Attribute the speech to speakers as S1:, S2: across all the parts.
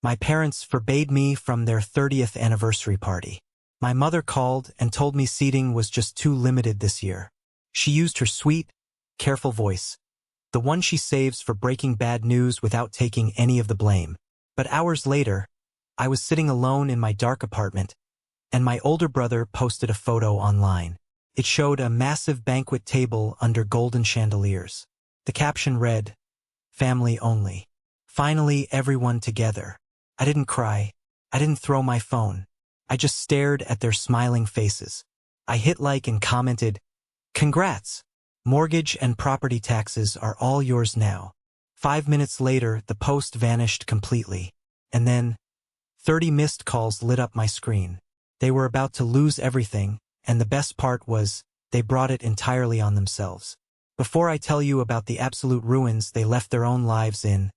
S1: My parents forbade me from their 30th anniversary party. My mother called and told me seating was just too limited this year. She used her sweet, careful voice, the one she saves for breaking bad news without taking any of the blame. But hours later, I was sitting alone in my dark apartment, and my older brother posted a photo online. It showed a massive banquet table under golden chandeliers. The caption read, "Family only. Finally, everyone together." I didn't cry. I didn't throw my phone. I just stared at their smiling faces. I hit like and commented, "Congrats! Mortgage and property taxes are all yours now." 5 minutes later, the post vanished completely. And then, 30 missed calls lit up my screen. They were about to lose everything, and the best part was, they brought it entirely on themselves. Before I tell you about the absolute ruins they left their own lives in,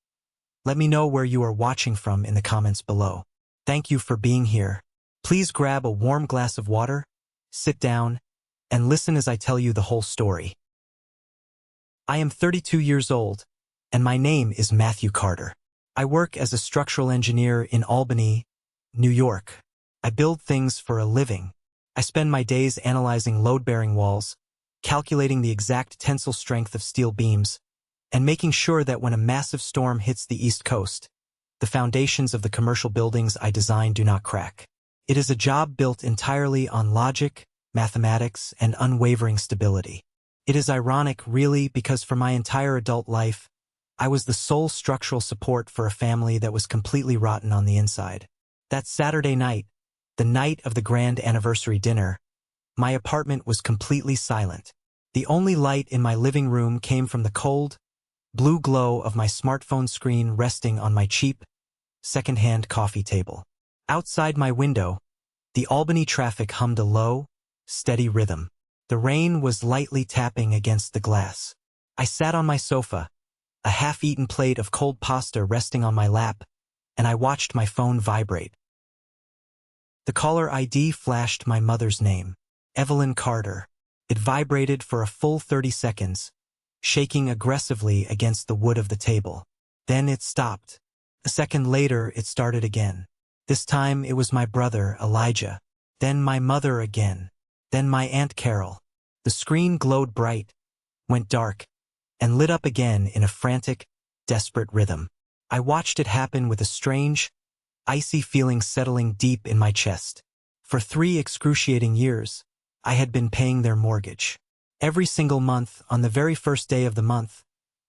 S1: let me know where you are watching from in the comments below. Thank you for being here. Please grab a warm glass of water, sit down, and listen as I tell you the whole story. I am 32 years old, and my name is Matthew Carter. I work as a structural engineer in Albany, New York. I build things for a living. I spend my days analyzing load-bearing walls, calculating the exact tensile strength of steel beams, and making sure that when a massive storm hits the East Coast, the foundations of the commercial buildings I design do not crack. It is a job built entirely on logic, mathematics, and unwavering stability. It is ironic, really, because for my entire adult life, I was the sole structural support for a family that was completely rotten on the inside. That Saturday night, the night of the grand anniversary dinner, my apartment was completely silent. The only light in my living room came from the cold, blue glow of my smartphone screen resting on my cheap, second-hand coffee table. Outside my window, the Albany traffic hummed a low, steady rhythm. The rain was lightly tapping against the glass. I sat on my sofa, a half-eaten plate of cold pasta resting on my lap, and I watched my phone vibrate. The caller ID flashed my mother's name, Evelyn Carter. It vibrated for a full 30 seconds, shaking aggressively against the wood of the table. Then it stopped. A second later, it started again. This time, it was my brother, Elijah. Then my mother again. Then my Aunt Carol. The screen glowed bright, went dark, and lit up again in a frantic, desperate rhythm. I watched it happen with a strange, icy feeling settling deep in my chest. For 3 excruciating years, I had been paying their mortgage. Every single month, on the very first day of the month,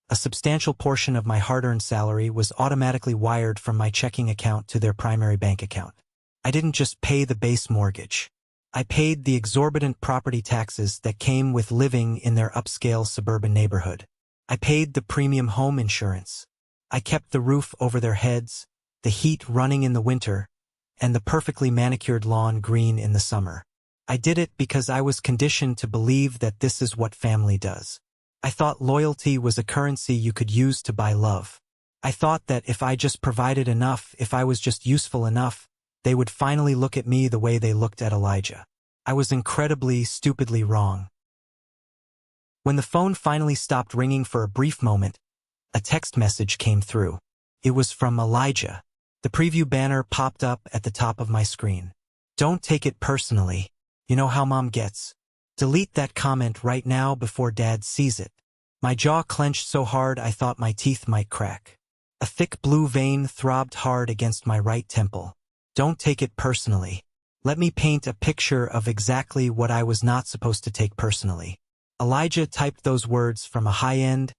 S1: a substantial portion of my hard-earned salary was automatically wired from my checking account to their primary bank account. I didn't just pay the base mortgage. I paid the exorbitant property taxes that came with living in their upscale suburban neighborhood. I paid the premium home insurance. I kept the roof over their heads, the heat running in the winter, and the perfectly manicured lawn green in the summer. I did it because I was conditioned to believe that this is what family does. I thought loyalty was a currency you could use to buy love. I thought that if I just provided enough, if I was just useful enough, they would finally look at me the way they looked at Elijah. I was incredibly, stupidly wrong. When the phone finally stopped ringing for a brief moment, a text message came through. It was from Elijah. The preview banner popped up at the top of my screen. "Don't take it personally. You know how mom gets. Delete that comment right now before dad sees it." My jaw clenched so hard I thought my teeth might crack. A thick blue vein throbbed hard against my right temple. Don't take it personally. Let me paint a picture of exactly what I was not supposed to take personally. Elijah typed those words from a high-end,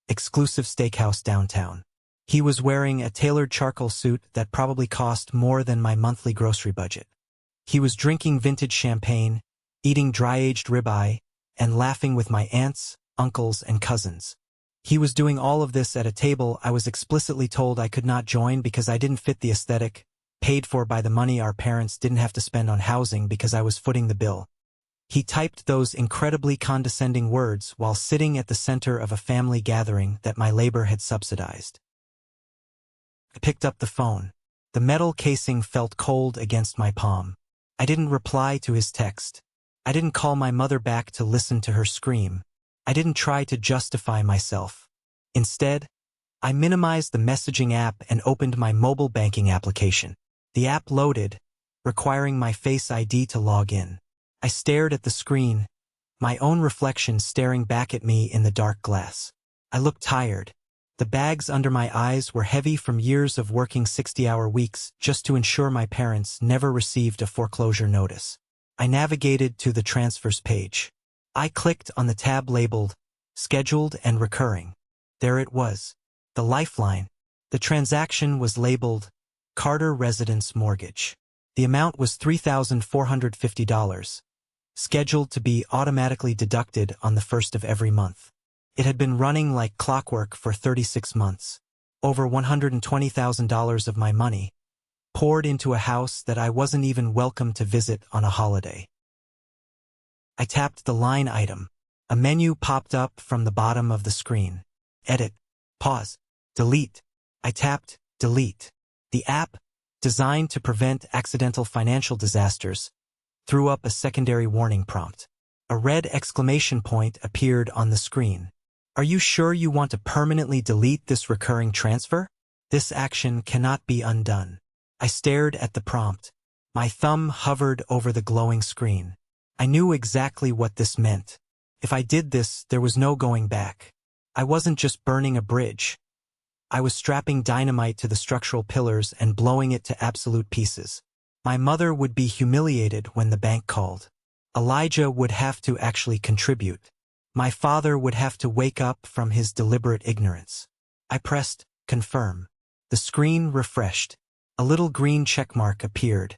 S1: exclusive steakhouse downtown. He was wearing a tailored charcoal suit that probably cost more than my monthly grocery budget. He was drinking vintage champagne, eating dry-aged ribeye, and laughing with my aunts, uncles, and cousins. He was doing all of this at a table I was explicitly told I could not join because I didn't fit the aesthetic, paid for by the money our parents didn't have to spend on housing because I was footing the bill. He typed those incredibly condescending words while sitting at the center of a family gathering that my labor had subsidized. I picked up the phone. The metal casing felt cold against my palm. I didn't reply to his text. I didn't call my mother back to listen to her scream. I didn't try to justify myself. Instead, I minimized the messaging app and opened my mobile banking application. The app loaded, requiring my Face ID to log in. I stared at the screen, my own reflection staring back at me in the dark glass. I looked tired. The bags under my eyes were heavy from years of working 60-hour weeks just to ensure my parents never received a foreclosure notice. I navigated to the transfers page. I clicked on the tab labeled Scheduled and Recurring. There it was. The lifeline. The transaction was labeled Carter Residence Mortgage. The amount was $3,450, scheduled to be automatically deducted on the first of every month. It had been running like clockwork for 36 months. Over $120,000 of my money, poured into a house that I wasn't even welcome to visit on a holiday. I tapped the line item. A menu popped up from the bottom of the screen. Edit, pause, delete. I tapped delete. The app, designed to prevent accidental financial disasters, threw up a secondary warning prompt. A red exclamation point appeared on the screen. Are you sure you want to permanently delete this recurring transfer? This action cannot be undone. I stared at the prompt. My thumb hovered over the glowing screen. I knew exactly what this meant. If I did this, there was no going back. I wasn't just burning a bridge. I was strapping dynamite to the structural pillars and blowing it to absolute pieces. My mother would be humiliated when the bank called. Elijah would have to actually contribute. My father would have to wake up from his deliberate ignorance. I pressed confirm. The screen refreshed. A little green checkmark appeared.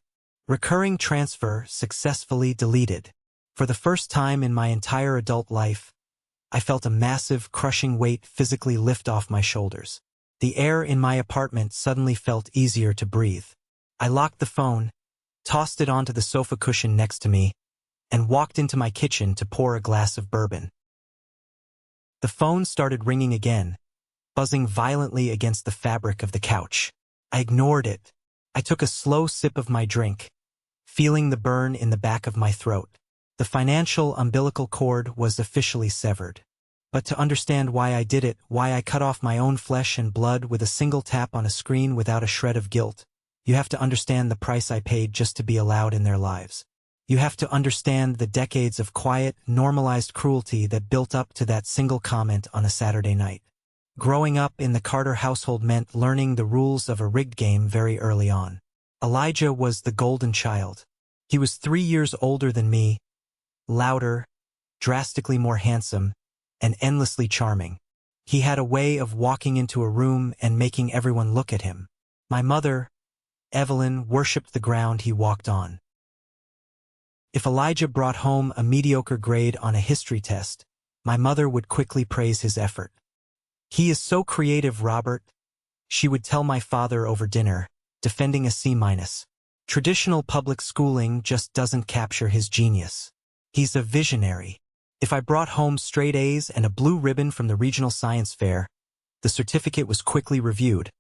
S1: Recurring transfer successfully deleted. For the first time in my entire adult life, I felt a massive, crushing weight physically lift off my shoulders. The air in my apartment suddenly felt easier to breathe. I locked the phone, tossed it onto the sofa cushion next to me, and walked into my kitchen to pour a glass of bourbon. The phone started ringing again, buzzing violently against the fabric of the couch. I ignored it. I took a slow sip of my drink, feeling the burn in the back of my throat. The financial umbilical cord was officially severed. But to understand why I did it, why I cut off my own flesh and blood with a single tap on a screen without a shred of guilt, you have to understand the price I paid just to be allowed in their lives. You have to understand the decades of quiet, normalized cruelty that built up to that single comment on a Saturday night. Growing up in the Carter household meant learning the rules of a rigged game very early on. Elijah was the golden child. He was 3 years older than me, louder, drastically more handsome, and endlessly charming. He had a way of walking into a room and making everyone look at him. My mother, Evelyn, worshipped the ground he walked on. If Elijah brought home a mediocre grade on a history test, my mother would quickly praise his effort. "He is so creative, Robert," she would tell my father over dinner, defending a C-. Traditional public schooling just doesn't capture his genius. He's a visionary. If I brought home straight A's and a blue ribbon from the regional science fair, the certificate was quickly reviewed,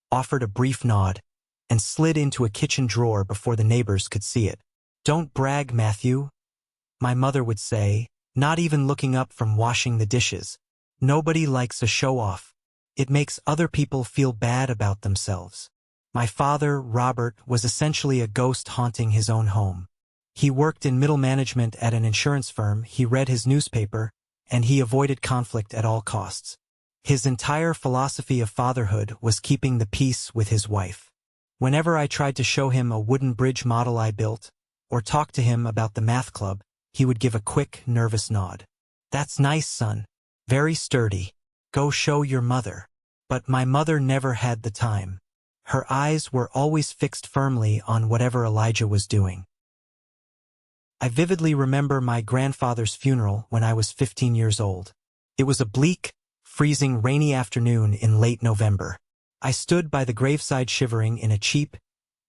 S1: offered a brief nod, and slid into a kitchen drawer before the neighbors could see it. "Don't brag, Matthew," my mother would say, not even looking up from washing the dishes. "Nobody likes a show-off. It makes other people feel bad about themselves." My father, Robert, was essentially a ghost haunting his own home. He worked in middle management at an insurance firm, he read his newspaper, and he avoided conflict at all costs. His entire philosophy of fatherhood was keeping the peace with his wife. Whenever I tried to show him a wooden bridge model I built, or talk to him about the math club, he would give a quick, nervous nod. "That's nice, son. Very sturdy. Go show your mother." But my mother never had the time. Her eyes were always fixed firmly on whatever Elijah was doing. I vividly remember my grandfather's funeral when I was 15 years old. It was a bleak, freezing, rainy afternoon in late November. I stood by the graveside shivering in a cheap,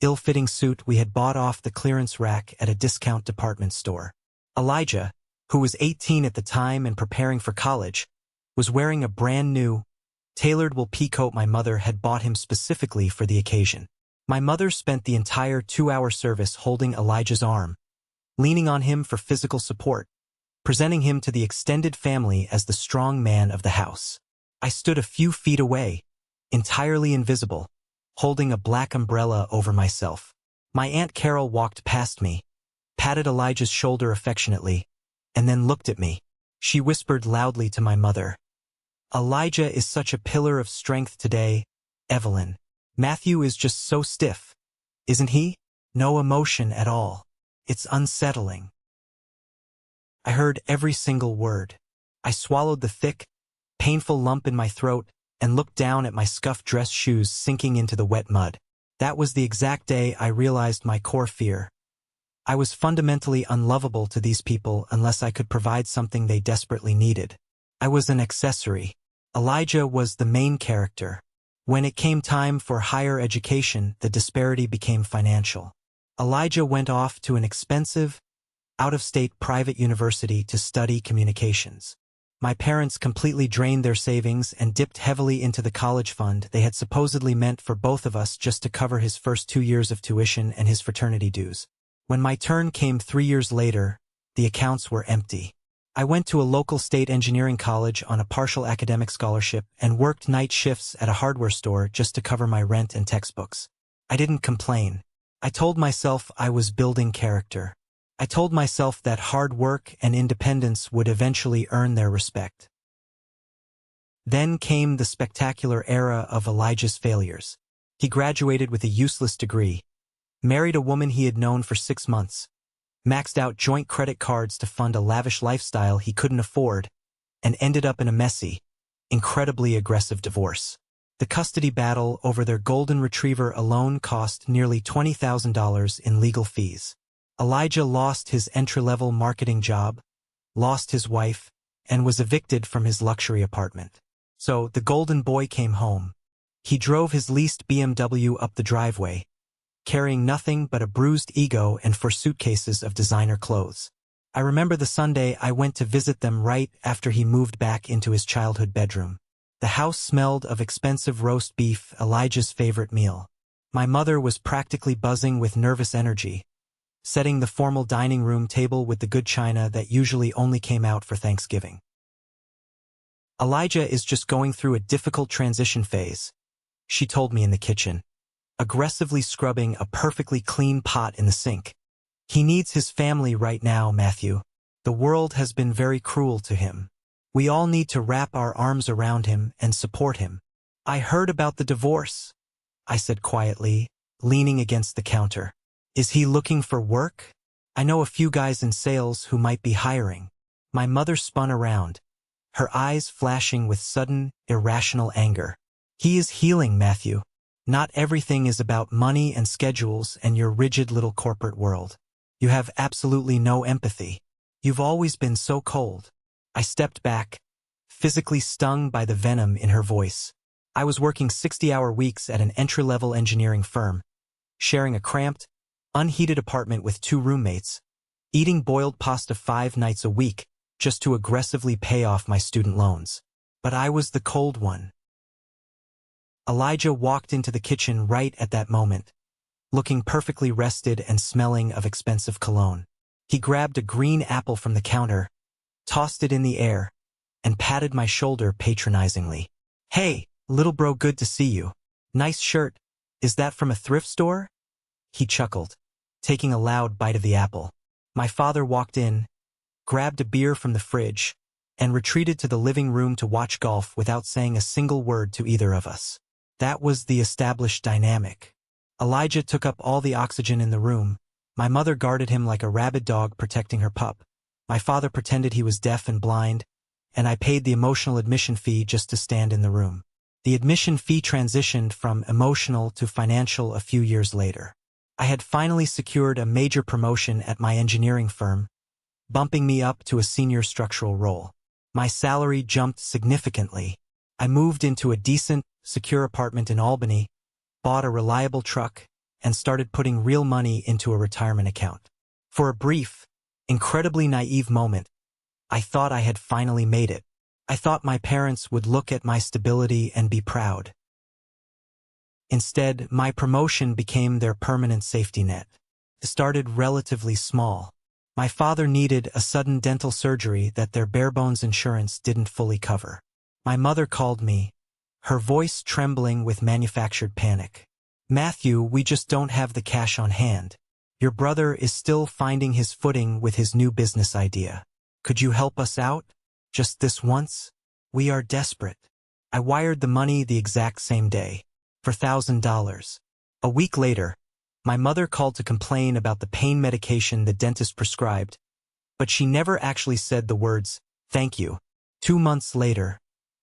S1: ill-fitting suit we had bought off the clearance rack at a discount department store. Elijah, who was 18 at the time and preparing for college, was wearing a brand new, tailored wool pea coat my mother had bought him specifically for the occasion. My mother spent the entire 2-hour service holding Elijah's arm, leaning on him for physical support, presenting him to the extended family as the strong man of the house. I stood a few feet away, entirely invisible, holding a black umbrella over myself. My Aunt Carol walked past me, patted Elijah's shoulder affectionately, and then looked at me. She whispered loudly to my mother, "Elijah is such a pillar of strength today, Evelyn. Matthew is just so stiff, isn't he? No emotion at all. It's unsettling." I heard every single word. I swallowed the thick, painful lump in my throat and looked down at my scuffed dress shoes sinking into the wet mud. That was the exact day I realized my core fear. I was fundamentally unlovable to these people unless I could provide something they desperately needed. I was an accessory. Elijah was the main character. When it came time for higher education, the disparity became financial. Elijah went off to an expensive, out-of-state private university to study communications. My parents completely drained their savings and dipped heavily into the college fund they had supposedly meant for both of us just to cover his first 2 years of tuition and his fraternity dues. When my turn came 3 years later, the accounts were empty. I went to a local state engineering college on a partial academic scholarship and worked night shifts at a hardware store just to cover my rent and textbooks. I didn't complain. I told myself I was building character. I told myself that hard work and independence would eventually earn their respect. Then came the spectacular era of Elijah's failures. He graduated with a useless degree, married a woman he had known for 6 months, maxed out joint credit cards to fund a lavish lifestyle he couldn't afford, and ended up in a messy, incredibly aggressive divorce. The custody battle over their golden retriever alone cost nearly $20,000 in legal fees. Elijah lost his entry-level marketing job, lost his wife, and was evicted from his luxury apartment. So the golden boy came home. He drove his leased BMW up the driveway, carrying nothing but a bruised ego and 4 suitcases of designer clothes. I remember the Sunday I went to visit them right after he moved back into his childhood bedroom. The house smelled of expensive roast beef, Elijah's favorite meal. My mother was practically buzzing with nervous energy, setting the formal dining room table with the good china that usually only came out for Thanksgiving. "Elijah is just going through a difficult transition phase," she told me in the kitchen, aggressively scrubbing a perfectly clean pot in the sink. "He needs his family right now, Matthew. The world has been very cruel to him. We all need to wrap our arms around him and support him." "I heard about the divorce," I said quietly, leaning against the counter. "Is he looking for work? I know a few guys in sales who might be hiring." My mother spun around, her eyes flashing with sudden, irrational anger. "He is healing, Matthew. Not everything is about money and schedules and your rigid little corporate world. You have absolutely no empathy. You've always been so cold." I stepped back, physically stung by the venom in her voice. I was working 60-hour weeks at an entry-level engineering firm, sharing a cramped, unheated apartment with 2 roommates, eating boiled pasta 5 nights a week just to aggressively pay off my student loans. But I was the cold one. Elijah walked into the kitchen right at that moment, looking perfectly rested and smelling of expensive cologne. He grabbed a green apple from the counter, tossed it in the air, and patted my shoulder patronizingly. "Hey, little bro, good to see you. Nice shirt. Is that from a thrift store?" He chuckled, taking a loud bite of the apple. My father walked in, grabbed a beer from the fridge, and retreated to the living room to watch golf without saying a single word to either of us. That was the established dynamic. Elijah took up all the oxygen in the room. My mother guarded him like a rabid dog protecting her pup. My father pretended he was deaf and blind, and I paid the emotional admission fee just to stand in the room. The admission fee transitioned from emotional to financial a few years later. I had finally secured a major promotion at my engineering firm, bumping me up to a senior structural role. My salary jumped significantly. I moved into a decent, secure apartment in Albany, bought a reliable truck, and started putting real money into a retirement account. For a brief, incredibly naive moment, I thought I had finally made it. I thought my parents would look at my stability and be proud. Instead, my promotion became their permanent safety net. It started relatively small. My father needed a sudden dental surgery that their bare-bones insurance didn't fully cover. My mother called me, her voice trembling with manufactured panic. Matthew, we just don't have the cash on hand. Your brother is still finding his footing with his new business idea. Could you help us out? Just this once? We are desperate. I wired the money the exact same day, for $1,000. A week later, my mother called to complain about the pain medication the dentist prescribed, but she never actually said the words, "Thank you." 2 months later,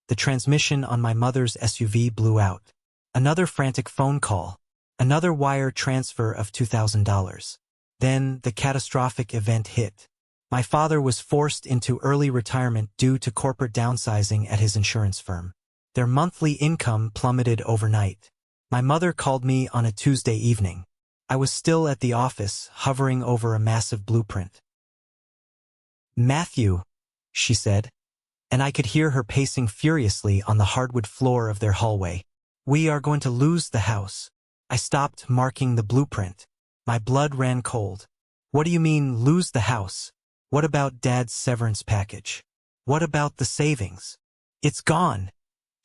S1: the transmission on my mother's SUV blew out. Another frantic phone call. Another wire transfer of $2,000. Then the catastrophic event hit. My father was forced into early retirement due to corporate downsizing at his insurance firm. Their monthly income plummeted overnight. My mother called me on a Tuesday evening. I was still at the office, hovering over a massive blueprint. "Matthew," she said, and I could hear her pacing furiously on the hardwood floor of their hallway. "We are going to lose the house." I stopped marking the blueprint. My blood ran cold. "What do you mean, lose the house? What about Dad's severance package? What about the savings?" "It's gone,"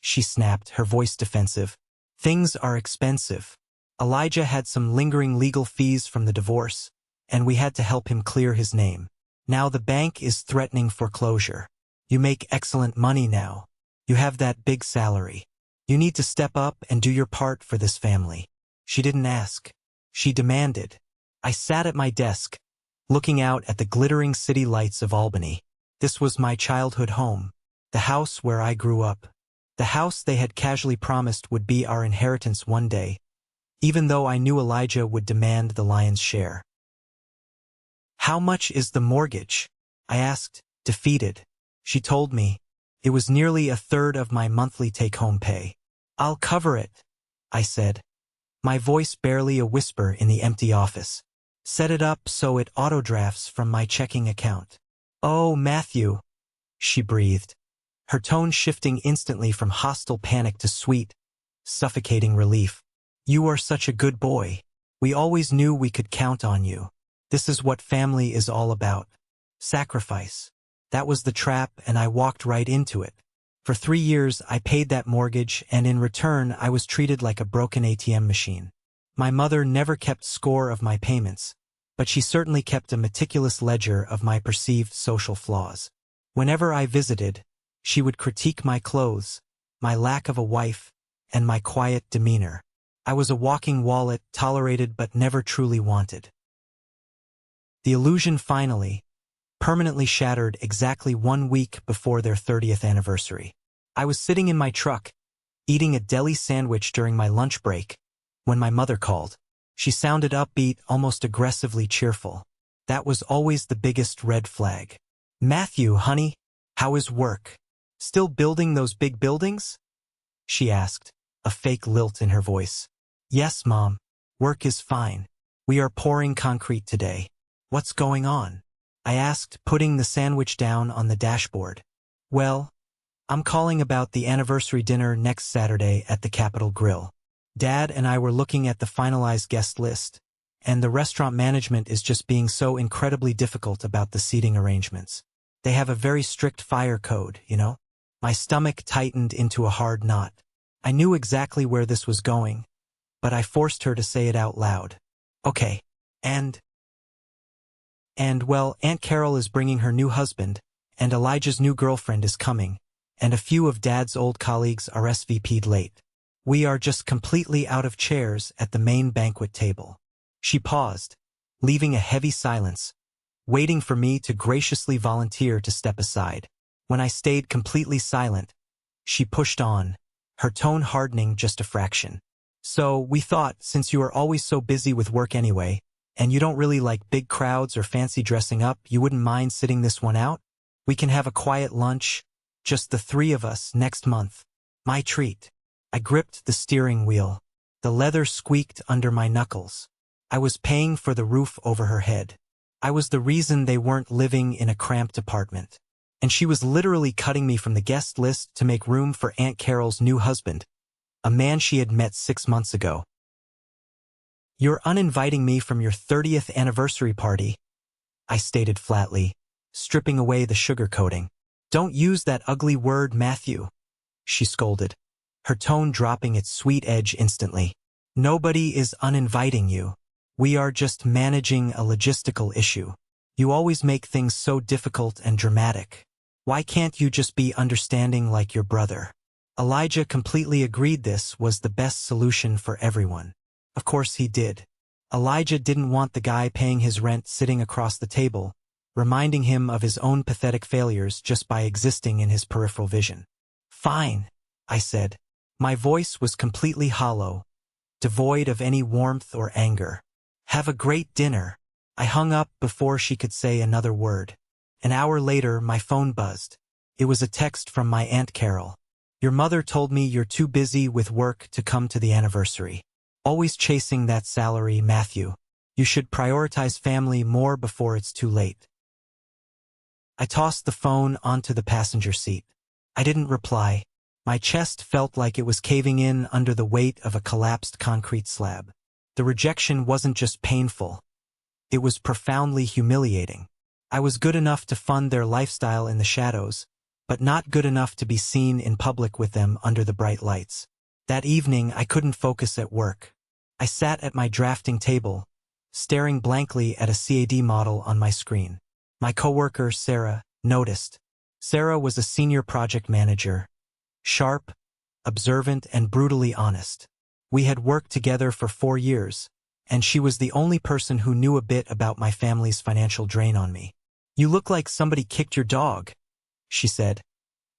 S1: she snapped, her voice defensive. "Things are expensive. Elijah had some lingering legal fees from the divorce, and we had to help him clear his name. Now the bank is threatening foreclosure. You make excellent money now. You have that big salary. You need to step up and do your part for this family." She didn't ask. She demanded. I sat at my desk, looking out at the glittering city lights of Albany. This was my childhood home, the house where I grew up, the house they had casually promised would be our inheritance one day, even though I knew Elijah would demand the lion's share. "How much is the mortgage?" I asked, defeated. She told me. It was nearly a third of my monthly take-home pay. "I'll cover it," I said, my voice barely a whisper in the empty office. "Set it up so it auto-drafts from my checking account." "Oh, Matthew," she breathed, her tone shifting instantly from hostile panic to sweet, suffocating relief. "You are such a good boy. We always knew we could count on you. This is what family is all about. Sacrifice. That was the trap, and I walked right into it. For 3 years, I paid that mortgage, and in return, I was treated like a broken ATM machine. My mother never kept score of my payments, but she certainly kept a meticulous ledger of my perceived social flaws. Whenever I visited, she would critique my clothes, my lack of a wife, and my quiet demeanor. I was a walking wallet, tolerated but never truly wanted. The illusion finally, permanently shattered exactly 1 week before their 30th anniversary. I was sitting in my truck, eating a deli sandwich during my lunch break, when my mother called. She sounded upbeat, almost aggressively cheerful. That was always the biggest red flag. "Matthew, honey, how is work? Still building those big buildings?" she asked, a fake lilt in her voice. "Yes, Mom. Work is fine. We are pouring concrete today." "What's going on?" I asked, putting the sandwich down on the dashboard. "Well, I'm calling about the anniversary dinner next Saturday at the Capitol Grill. Dad and I were looking at the finalized guest list, and the restaurant management is just being so incredibly difficult about the seating arrangements. They have a very strict fire code, you know?" My stomach tightened into a hard knot. I knew exactly where this was going, but I forced her to say it out loud. "Okay, and well, Aunt Carol is bringing her new husband, and Elijah's new girlfriend is coming, and a few of Dad's old colleagues RSVP'd late. We are just completely out of chairs at the main banquet table." She paused, leaving a heavy silence, waiting for me to graciously volunteer to step aside. When I stayed completely silent, she pushed on, her tone hardening just a fraction. "So, we thought, since you are always so busy with work anyway, and you don't really like big crowds or fancy dressing up, you wouldn't mind sitting this one out? We can have a quiet lunch, just the 3 of us, next month. My treat." I gripped the steering wheel. The leather squeaked under my knuckles. I was paying for the roof over her head. I was the reason they weren't living in a cramped apartment. And she was literally cutting me from the guest list to make room for Aunt Carol's new husband, a man she had met 6 months ago. "You're uninviting me from your 30th anniversary party," I stated flatly, stripping away the sugar coating. "Don't use that ugly word, Matthew," she scolded. her tone dropping its sweet edge instantly. "Nobody is uninviting you. We are just managing a logistical issue. You always make things so difficult and dramatic. Why can't you just be understanding like your brother?" Elijah completely agreed this was the best solution for everyone. Of course he did. Elijah didn't want the guy paying his rent sitting across the table, reminding him of his own pathetic failures just by existing in his peripheral vision. "Fine," I said. My voice was completely hollow, devoid of any warmth or anger. "Have a great dinner." I hung up before she could say another word. An hour later, my phone buzzed. It was a text from my Aunt Carol. "Your mother told me you're too busy with work to come to the anniversary. Always chasing that salary, Matthew. You should prioritize family more before it's too late." I tossed the phone onto the passenger seat. I didn't reply. My chest felt like it was caving in under the weight of a collapsed concrete slab. The rejection wasn't just painful. It was profoundly humiliating. I was good enough to fund their lifestyle in the shadows, but not good enough to be seen in public with them under the bright lights. That evening, I couldn't focus at work. I sat at my drafting table, staring blankly at a CAD model on my screen. My coworker, Sarah, noticed. Sarah was a senior project manager, sharp, observant, and brutally honest. We had worked together for 4 years, and she was the only person who knew a bit about my family's financial drain on me. "You look like somebody kicked your dog," she said,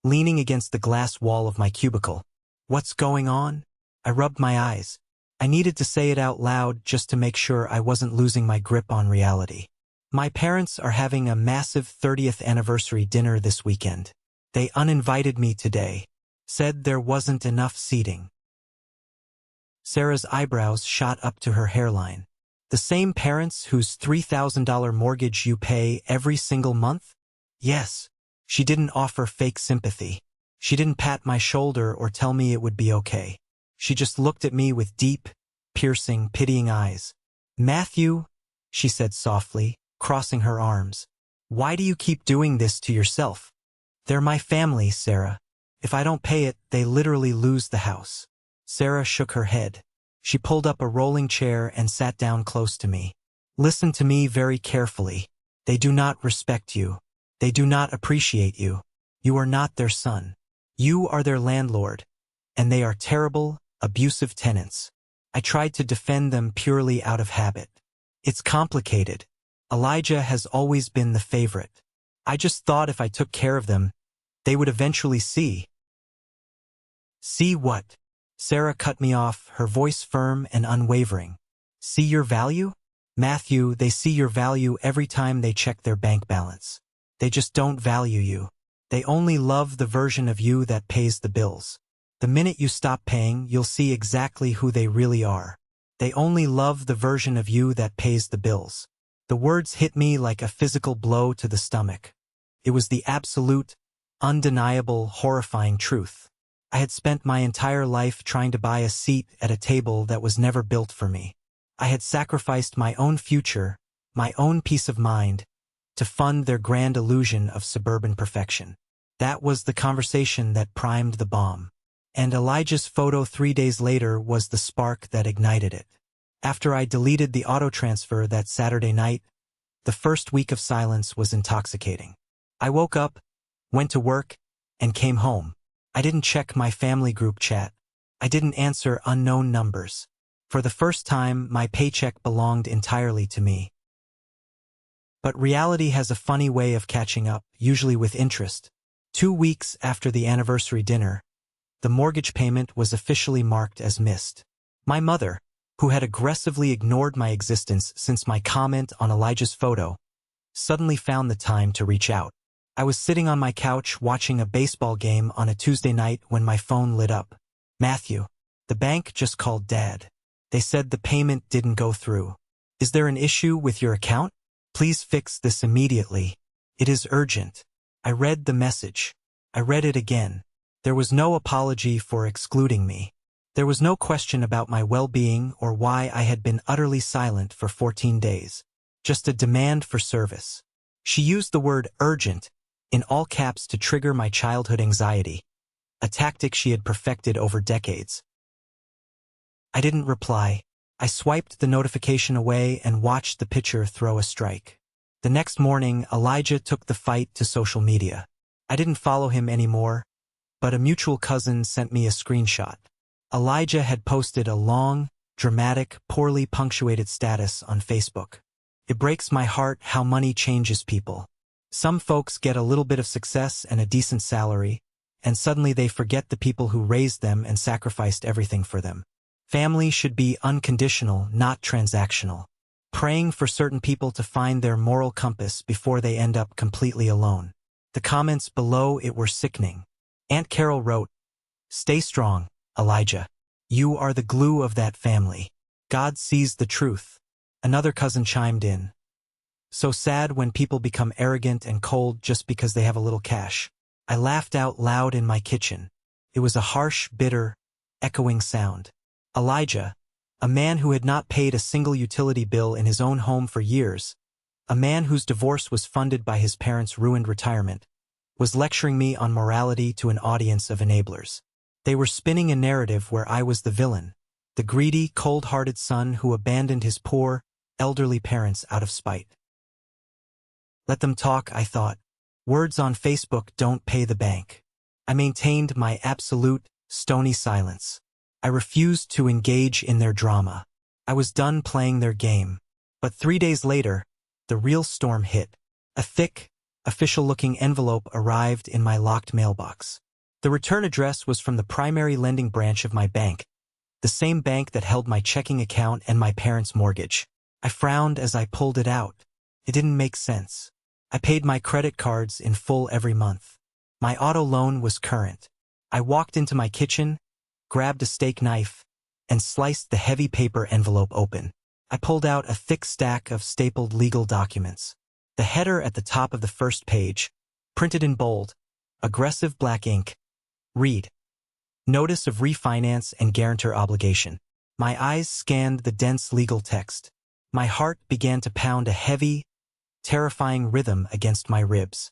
S1: leaning against the glass wall of my cubicle. "What's going on?" I rubbed my eyes. I needed to say it out loud just to make sure I wasn't losing my grip on reality. "My parents are having a massive 30th anniversary dinner this weekend. They uninvited me today. Said there wasn't enough seating." Sarah's eyebrows shot up to her hairline. "The same parents whose $3,000 mortgage you pay every single month?" "Yes." She didn't offer fake sympathy. She didn't pat my shoulder or tell me it would be okay. She just looked at me with deep, piercing, pitying eyes. "Matthew," she said softly, crossing her arms, "why do you keep doing this to yourself? They're my family, Sarah. If I don't pay it, they literally lose the house." Sarah shook her head. She pulled up a rolling chair and sat down close to me. "Listen to me very carefully. They do not respect you. They do not appreciate you. You are not their son. You are their landlord, and they are terrible, abusive tenants. I tried to defend them purely out of habit. It's complicated. Elijah has always been the favorite. I just thought if I took care of them, they would eventually see." "See what?" Sarah cut me off, her voice firm and unwavering. "See your value? Matthew, they see your value every time they check their bank balance. They just don't value you. They only love the version of you that pays the bills. The minute you stop paying, you'll see exactly who they really are. They only love the version of you that pays the bills." The words hit me like a physical blow to the stomach. It was the absolute, undeniable, horrifying truth. I had spent my entire life trying to buy a seat at a table that was never built for me. I had sacrificed my own future, my own peace of mind, to fund their grand illusion of suburban perfection. That was the conversation that primed the bomb. And Elijah's photo 3 days later was the spark that ignited it. After I deleted the auto-transfer that Saturday night, the first week of silence was intoxicating. I woke up, went to work, and came home. I didn't check my family group chat. I didn't answer unknown numbers. For the first time, my paycheck belonged entirely to me. But reality has a funny way of catching up, usually with interest. 2 weeks after the anniversary dinner, the mortgage payment was officially marked as missed. My mother, who had aggressively ignored my existence since my comment on Elijah's photo, suddenly found the time to reach out. I was sitting on my couch watching a baseball game on a Tuesday night when my phone lit up. "Matthew, the bank just called Dad. They said the payment didn't go through. Is there an issue with your account? Please fix this immediately. It is urgent." I read the message. I read it again. There was no apology for excluding me. There was no question about my well-being or why I had been utterly silent for 14 days. Just a demand for service. She used the word urgent in all caps to trigger my childhood anxiety. a tactic she had perfected over decades. I didn't reply. I swiped the notification away and watched the pitcher throw a strike. The next morning, Elijah took the fight to social media. I didn't follow him anymore, but a mutual cousin sent me a screenshot. Elijah had posted a long, dramatic, poorly punctuated status on Facebook. It breaks my heart how money changes people. Some folks get a little bit of success and a decent salary, and suddenly they forget the people who raised them and sacrificed everything for them. Family should be unconditional, not transactional. Praying for certain people to find their moral compass before they end up completely alone. The comments below it were sickening. Aunt Carol wrote, "Stay strong, Elijah. You are the glue of that family. God sees the truth." Another cousin chimed in. "So sad when people become arrogant and cold just because they have a little cash." I laughed out loud in my kitchen. It was a harsh, bitter, echoing sound. Elijah, a man who had not paid a single utility bill in his own home for years, a man whose divorce was funded by his parents' ruined retirement, was lecturing me on morality to an audience of enablers. They were spinning a narrative where I was the villain, the greedy, cold-hearted son who abandoned his poor, elderly parents out of spite. Let them talk, I thought. Words on Facebook don't pay the bank. I maintained my absolute, stony silence. I refused to engage in their drama. I was done playing their game. But 3 days later, the real storm hit. A thick, official-looking envelope arrived in my locked mailbox. The return address was from the primary lending branch of my bank, the same bank that held my checking account and my parents' mortgage. I frowned as I pulled it out. It didn't make sense. I paid my credit cards in full every month. My auto loan was current. I walked into my kitchen, grabbed a steak knife, and sliced the heavy paper envelope open. I pulled out a thick stack of stapled legal documents. The header at the top of the first page, printed in bold, aggressive black ink, read, "Notice of refinance and guarantor obligation." My eyes scanned the dense legal text. My heart began to pound a heavy, terrifying rhythm against my ribs.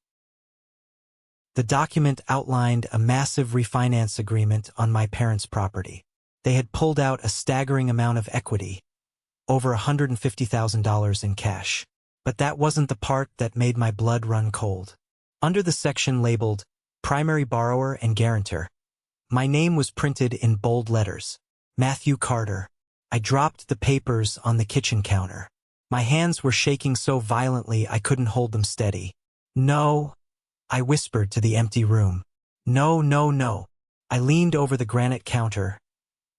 S1: The document outlined a massive refinance agreement on my parents' property. They had pulled out a staggering amount of equity, over $150,000 in cash. But that wasn't the part that made my blood run cold. Under the section labeled Primary Borrower and Guarantor, my name was printed in bold letters, Matthew Carter. I dropped the papers on the kitchen counter. My hands were shaking so violently I couldn't hold them steady. "No," I whispered to the empty room. "No, no, no." I leaned over the granite counter,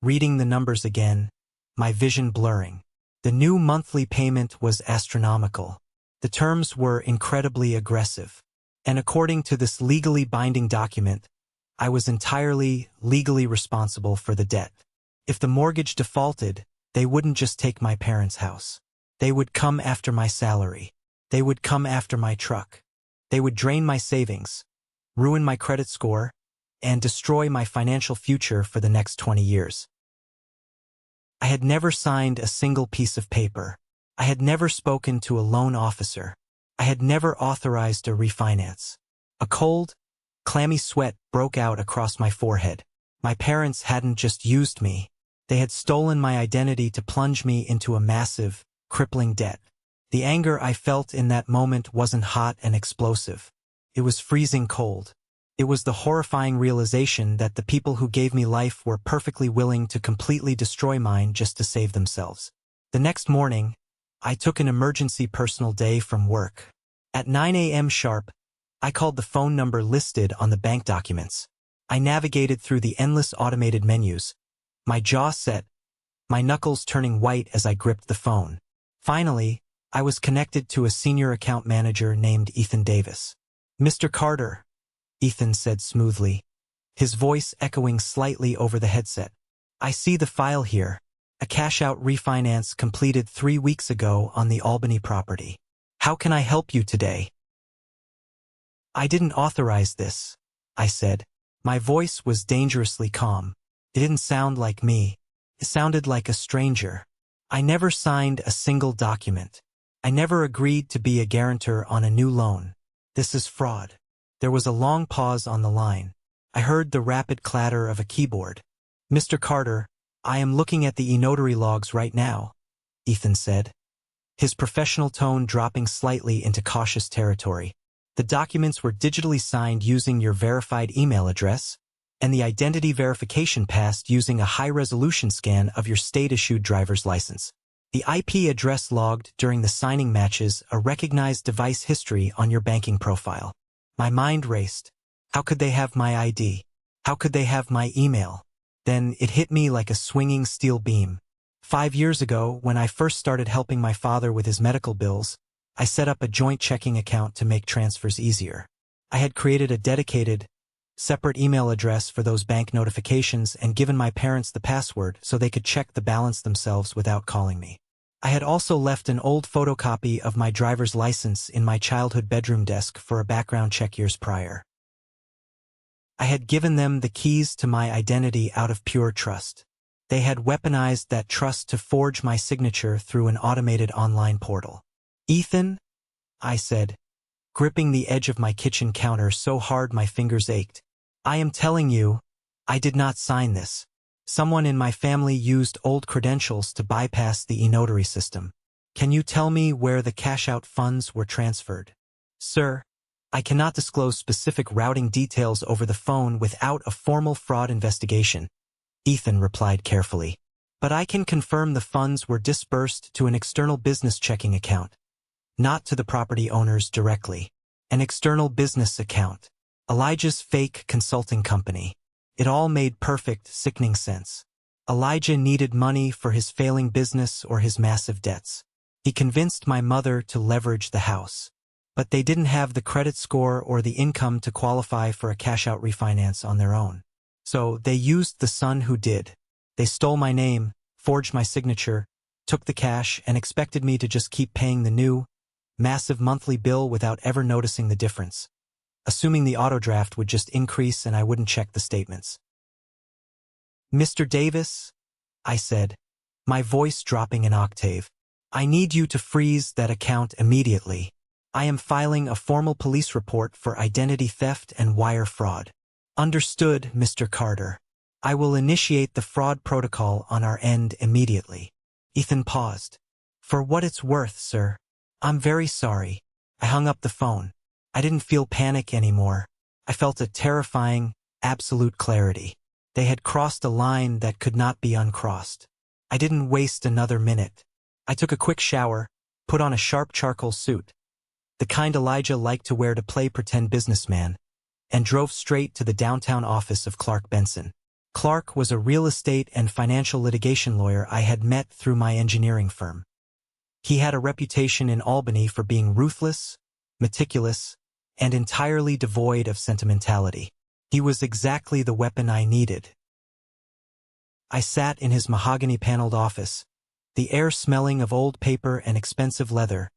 S1: reading the numbers again, my vision blurring. The new monthly payment was astronomical. The terms were incredibly aggressive. And according to this legally binding document, I was entirely legally responsible for the debt. If the mortgage defaulted, they wouldn't just take my parents' house. They would come after my salary. They would come after my truck. They would drain my savings, ruin my credit score, and destroy my financial future for the next 20 years. I had never signed a single piece of paper. I had never spoken to a loan officer. I had never authorized a refinance. A cold, clammy sweat broke out across my forehead. My parents hadn't just used me. They had stolen my identity to plunge me into a massive, crippling debt. The anger I felt in that moment wasn't hot and explosive. It was freezing cold. It was the horrifying realization that the people who gave me life were perfectly willing to completely destroy mine just to save themselves. The next morning, I took an emergency personal day from work. At 9 a.m. sharp, I called the phone number listed on the bank documents. I navigated through the endless automated menus, my jaw set, my knuckles turning white as I gripped the phone. Finally, I was connected to a senior account manager named Ethan Davis. "Mr. Carter," Ethan said smoothly, his voice echoing slightly over the headset. "I see the file here. A cash-out refinance completed 3 weeks ago on the Albany property. How can I help you today?" "I didn't authorize this," I said. My voice was dangerously calm. It didn't sound like me. It sounded like a stranger. "I never signed a single document. I never agreed to be a guarantor on a new loan. This is fraud." There was a long pause on the line. I heard the rapid clatter of a keyboard. "Mr. Carter, I am looking at the e-notary logs right now," Ethan said, his professional tone dropping slightly into cautious territory. "The documents were digitally signed using your verified email address, and the identity verification passed using a high-resolution scan of your state-issued driver's license. The IP address logged during the signing matches a recognized device history on your banking profile." My mind raced. How could they have my ID? How could they have my email? Then it hit me like a swinging steel beam. 5 years ago, when I first started helping my father with his medical bills, I set up a joint checking account to make transfers easier. I had created a dedicated, separate email address for those bank notifications and given my parents the password so they could check the balance themselves without calling me. I had also left an old photocopy of my driver's license in my childhood bedroom desk for a background check years prior. I had given them the keys to my identity out of pure trust. They had weaponized that trust to forge my signature through an automated online portal. "Ethan," I said, gripping the edge of my kitchen counter so hard my fingers ached, "I am telling you, I did not sign this. Someone in my family used old credentials to bypass the e-notary system. Can you tell me where the cash-out funds were transferred?" "Sir, I cannot disclose specific routing details over the phone without a formal fraud investigation," Ethan replied carefully. "But I can confirm the funds were disbursed to an external business checking account, not to the property owners directly. An external business account. Elijah's fake consulting company." It all made perfect, sickening sense. Elijah needed money for his failing business or his massive debts. He convinced my mother to leverage the house. But they didn't have the credit score or the income to qualify for a cash-out refinance on their own. So they used the son who did. They stole my name, forged my signature, took the cash, and expected me to just keep paying the new, massive monthly bill without ever noticing the difference, assuming the auto draft would just increase and I wouldn't check the statements. "Mr. Davis," I said, my voice dropping an octave, "I need you to freeze that account immediately. I am filing a formal police report for identity theft and wire fraud." "Understood, Mr. Carter. I will initiate the fraud protocol on our end immediately." Ethan paused. "For what it's worth, sir, I'm very sorry." I hung up the phone. I didn't feel panic anymore. I felt a terrifying, absolute clarity. They had crossed a line that could not be uncrossed. I didn't waste another minute. I took a quick shower, put on a sharp charcoal suit, the kind Elijah liked to wear to play pretend businessman, and drove straight to the downtown office of Clark Benson. Clark was a real estate and financial litigation lawyer I had met through my engineering firm. He had a reputation in Albany for being ruthless, meticulous, and entirely devoid of sentimentality. He was exactly the weapon I needed. I sat in his mahogany-paneled office, the air smelling of old paper and expensive leather,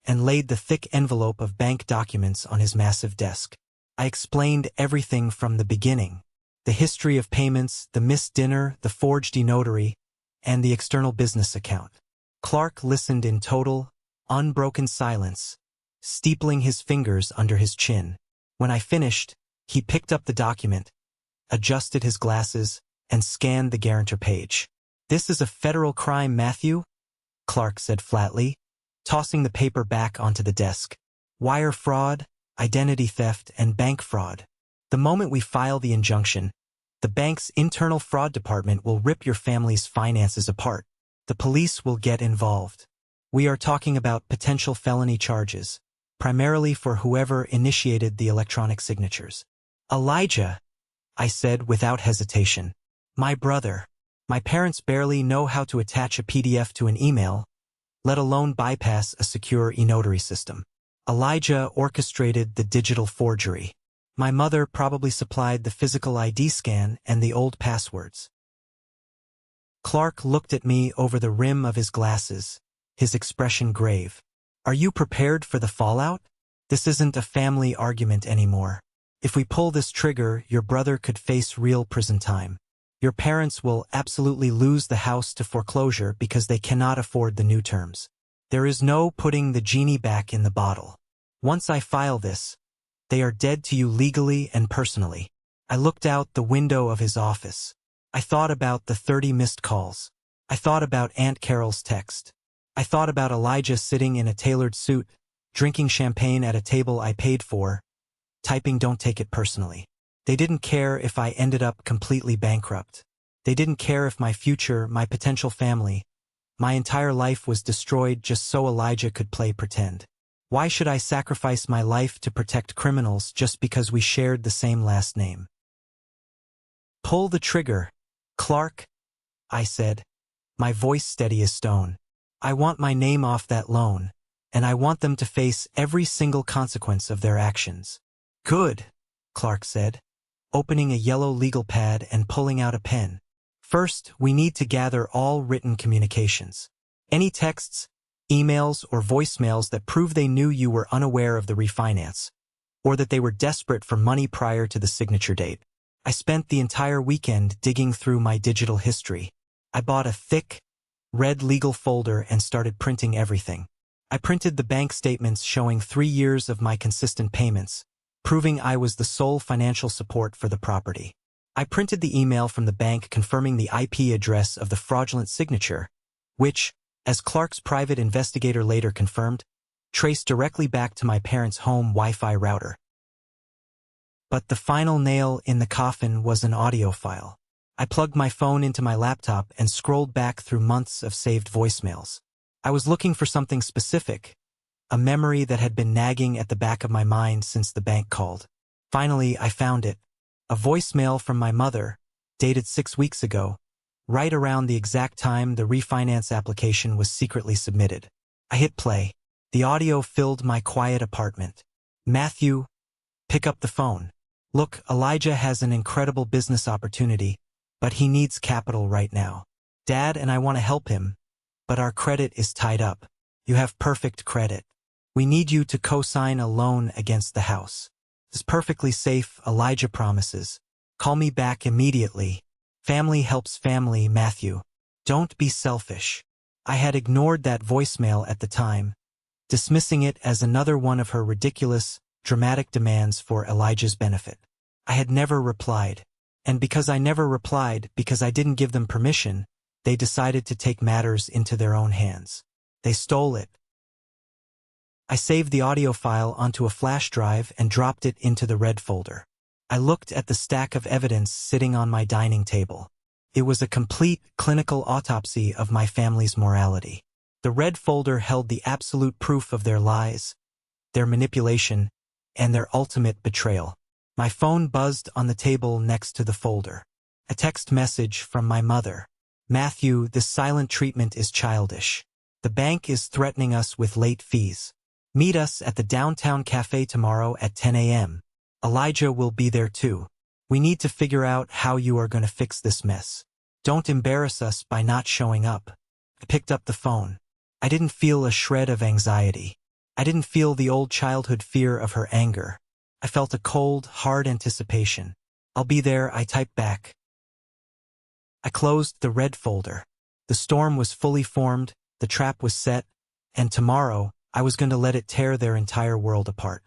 S1: and laid the thick envelope of bank documents on his massive desk. I explained everything from the beginning: the history of payments, the missed dinner, the forged e-notary, and the external business account. Clark listened in total, unbroken silence, steepling his fingers under his chin. When I finished, he picked up the document, adjusted his glasses, and scanned the guarantor page. "This is a federal crime, Matthew," Clark said flatly, tossing the paper back onto the desk. "Wire fraud, identity theft, and bank fraud. The moment we file the injunction, the bank's internal fraud department will rip your family's finances apart. The police will get involved. We are talking about potential felony charges, primarily for whoever initiated the electronic signatures." "Elijah," I said without hesitation. "My brother. My parents barely know how to attach a PDF to an email, let alone bypass a secure e-notary system. Elijah orchestrated the digital forgery. My mother probably supplied the physical ID scan and the old passwords." Clark looked at me over the rim of his glasses, his expression grave. "Are you prepared for the fallout? This isn't a family argument anymore. If we pull this trigger, your brother could face real prison time. Your parents will absolutely lose the house to foreclosure because they cannot afford the new terms. There is no putting the genie back in the bottle. Once I file this, they are dead to you legally and personally. I looked out the window of his office. I thought about the 30 missed calls. I thought about Aunt Carol's text. I thought about Elijah sitting in a tailored suit, drinking champagne at a table I paid for, typing "Don't take it personally." They didn't care if I ended up completely bankrupt. They didn't care if my future, my potential family, my entire life was destroyed just so Elijah could play pretend. Why should I sacrifice my life to protect criminals just because we shared the same last name? "Pull the trigger, Clark," I said, my voice steady as stone. "I want my name off that loan, and I want them to face every single consequence of their actions." "Good," Clark said, opening a yellow legal pad and pulling out a pen. "First, we need to gather all written communications. Any texts, emails, or voicemails that prove they knew you were unaware of the refinance, or that they were desperate for money prior to the signature date." I spent the entire weekend digging through my digital history. I bought a thick, red legal folder and started printing everything. I printed the bank statements showing 3 years of my consistent payments, proving I was the sole financial support for the property. I printed the email from the bank confirming the IP address of the fraudulent signature, which, as Clark's private investigator later confirmed, traced directly back to my parents' home Wi-Fi router. But the final nail in the coffin was an audio file. I plugged my phone into my laptop and scrolled back through months of saved voicemails. I was looking for something specific, a memory that had been nagging at the back of my mind since the bank called. Finally, I found it. A voicemail from my mother, dated 6 weeks ago, right around the exact time the refinance application was secretly submitted. I hit play. The audio filled my quiet apartment. "Matthew, pick up the phone. Look, Elijah has an incredible business opportunity, but he needs capital right now. Dad and I want to help him, but our credit is tied up. You have perfect credit. We need you to co-sign a loan against the house. It's perfectly safe, Elijah promises. Call me back immediately. Family helps family, Matthew. Don't be selfish." I had ignored that voicemail at the time, dismissing it as another one of her ridiculous, dramatic demands for Elijah's benefit. I had never replied. And because I never replied, because I didn't give them permission, they decided to take matters into their own hands. They stole it. I saved the audio file onto a flash drive and dropped it into the red folder. I looked at the stack of evidence sitting on my dining table. It was a complete, clinical autopsy of my family's morality. The red folder held the absolute proof of their lies, their manipulation, and their ultimate betrayal. My phone buzzed on the table next to the folder. A text message from my mother. "Matthew, this silent treatment is childish. The bank is threatening us with late fees. Meet us at the downtown cafe tomorrow at 10 a.m. Elijah will be there too. We need to figure out how you are going to fix this mess. Don't embarrass us by not showing up." I picked up the phone. I didn't feel a shred of anxiety. I didn't feel the old childhood fear of her anger. I felt a cold, hard anticipation. "I'll be there," I typed back. I closed the red folder. The storm was fully formed, the trap was set, and tomorrow, I was going to let it tear their entire world apart.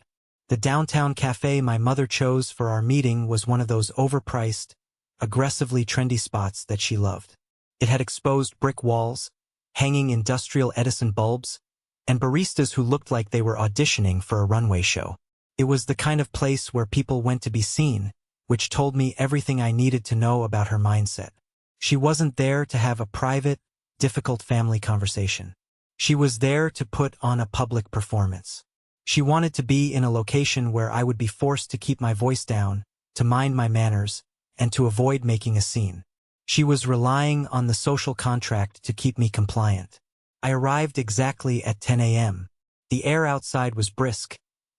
S1: The downtown cafe my mother chose for our meeting was one of those overpriced, aggressively trendy spots that she loved. It had exposed brick walls, hanging industrial Edison bulbs, and baristas who looked like they were auditioning for a runway show. It was the kind of place where people went to be seen, which told me everything I needed to know about her mindset. She wasn't there to have a private, difficult family conversation. She was there to put on a public performance. She wanted to be in a location where I would be forced to keep my voice down, to mind my manners, and to avoid making a scene. She was relying on the social contract to keep me compliant. I arrived exactly at 10 a.m. The air outside was brisk,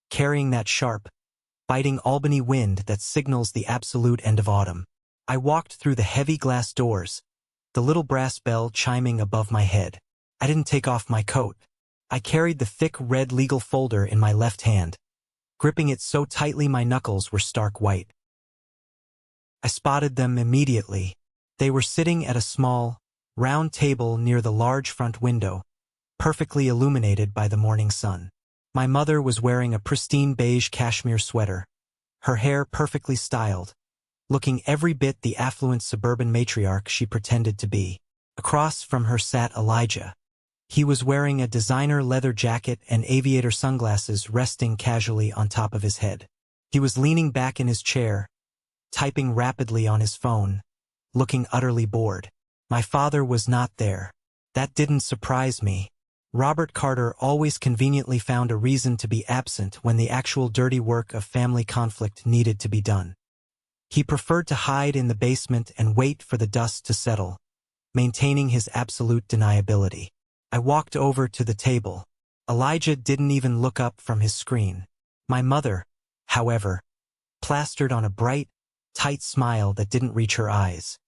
S1: carrying that sharp, biting Albany wind that signals the absolute end of autumn. I walked through the heavy glass doors, the little brass bell chiming above my head. I didn't take off my coat. I carried the thick red legal folder in my left hand, gripping it so tightly my knuckles were stark white. I spotted them immediately. They were sitting at a small, round table near the large front window, perfectly illuminated by the morning sun. My mother was wearing a pristine beige cashmere sweater, her hair perfectly styled, looking every bit the affluent suburban matriarch she pretended to be. Across from her sat Elijah. He was wearing a designer leather jacket and aviator sunglasses resting casually on top of his head. He was leaning back in his chair, typing rapidly on his phone, looking utterly bored. My father was not there. That didn't surprise me. Robert Carter always conveniently found a reason to be absent when the actual dirty work of family conflict needed to be done. He preferred to hide in the basement and wait for the dust to settle, maintaining his absolute deniability. I walked over to the table. Elijah didn't even look up from his screen. My mother, however, plastered on a bright, tight smile that didn't reach her eyes.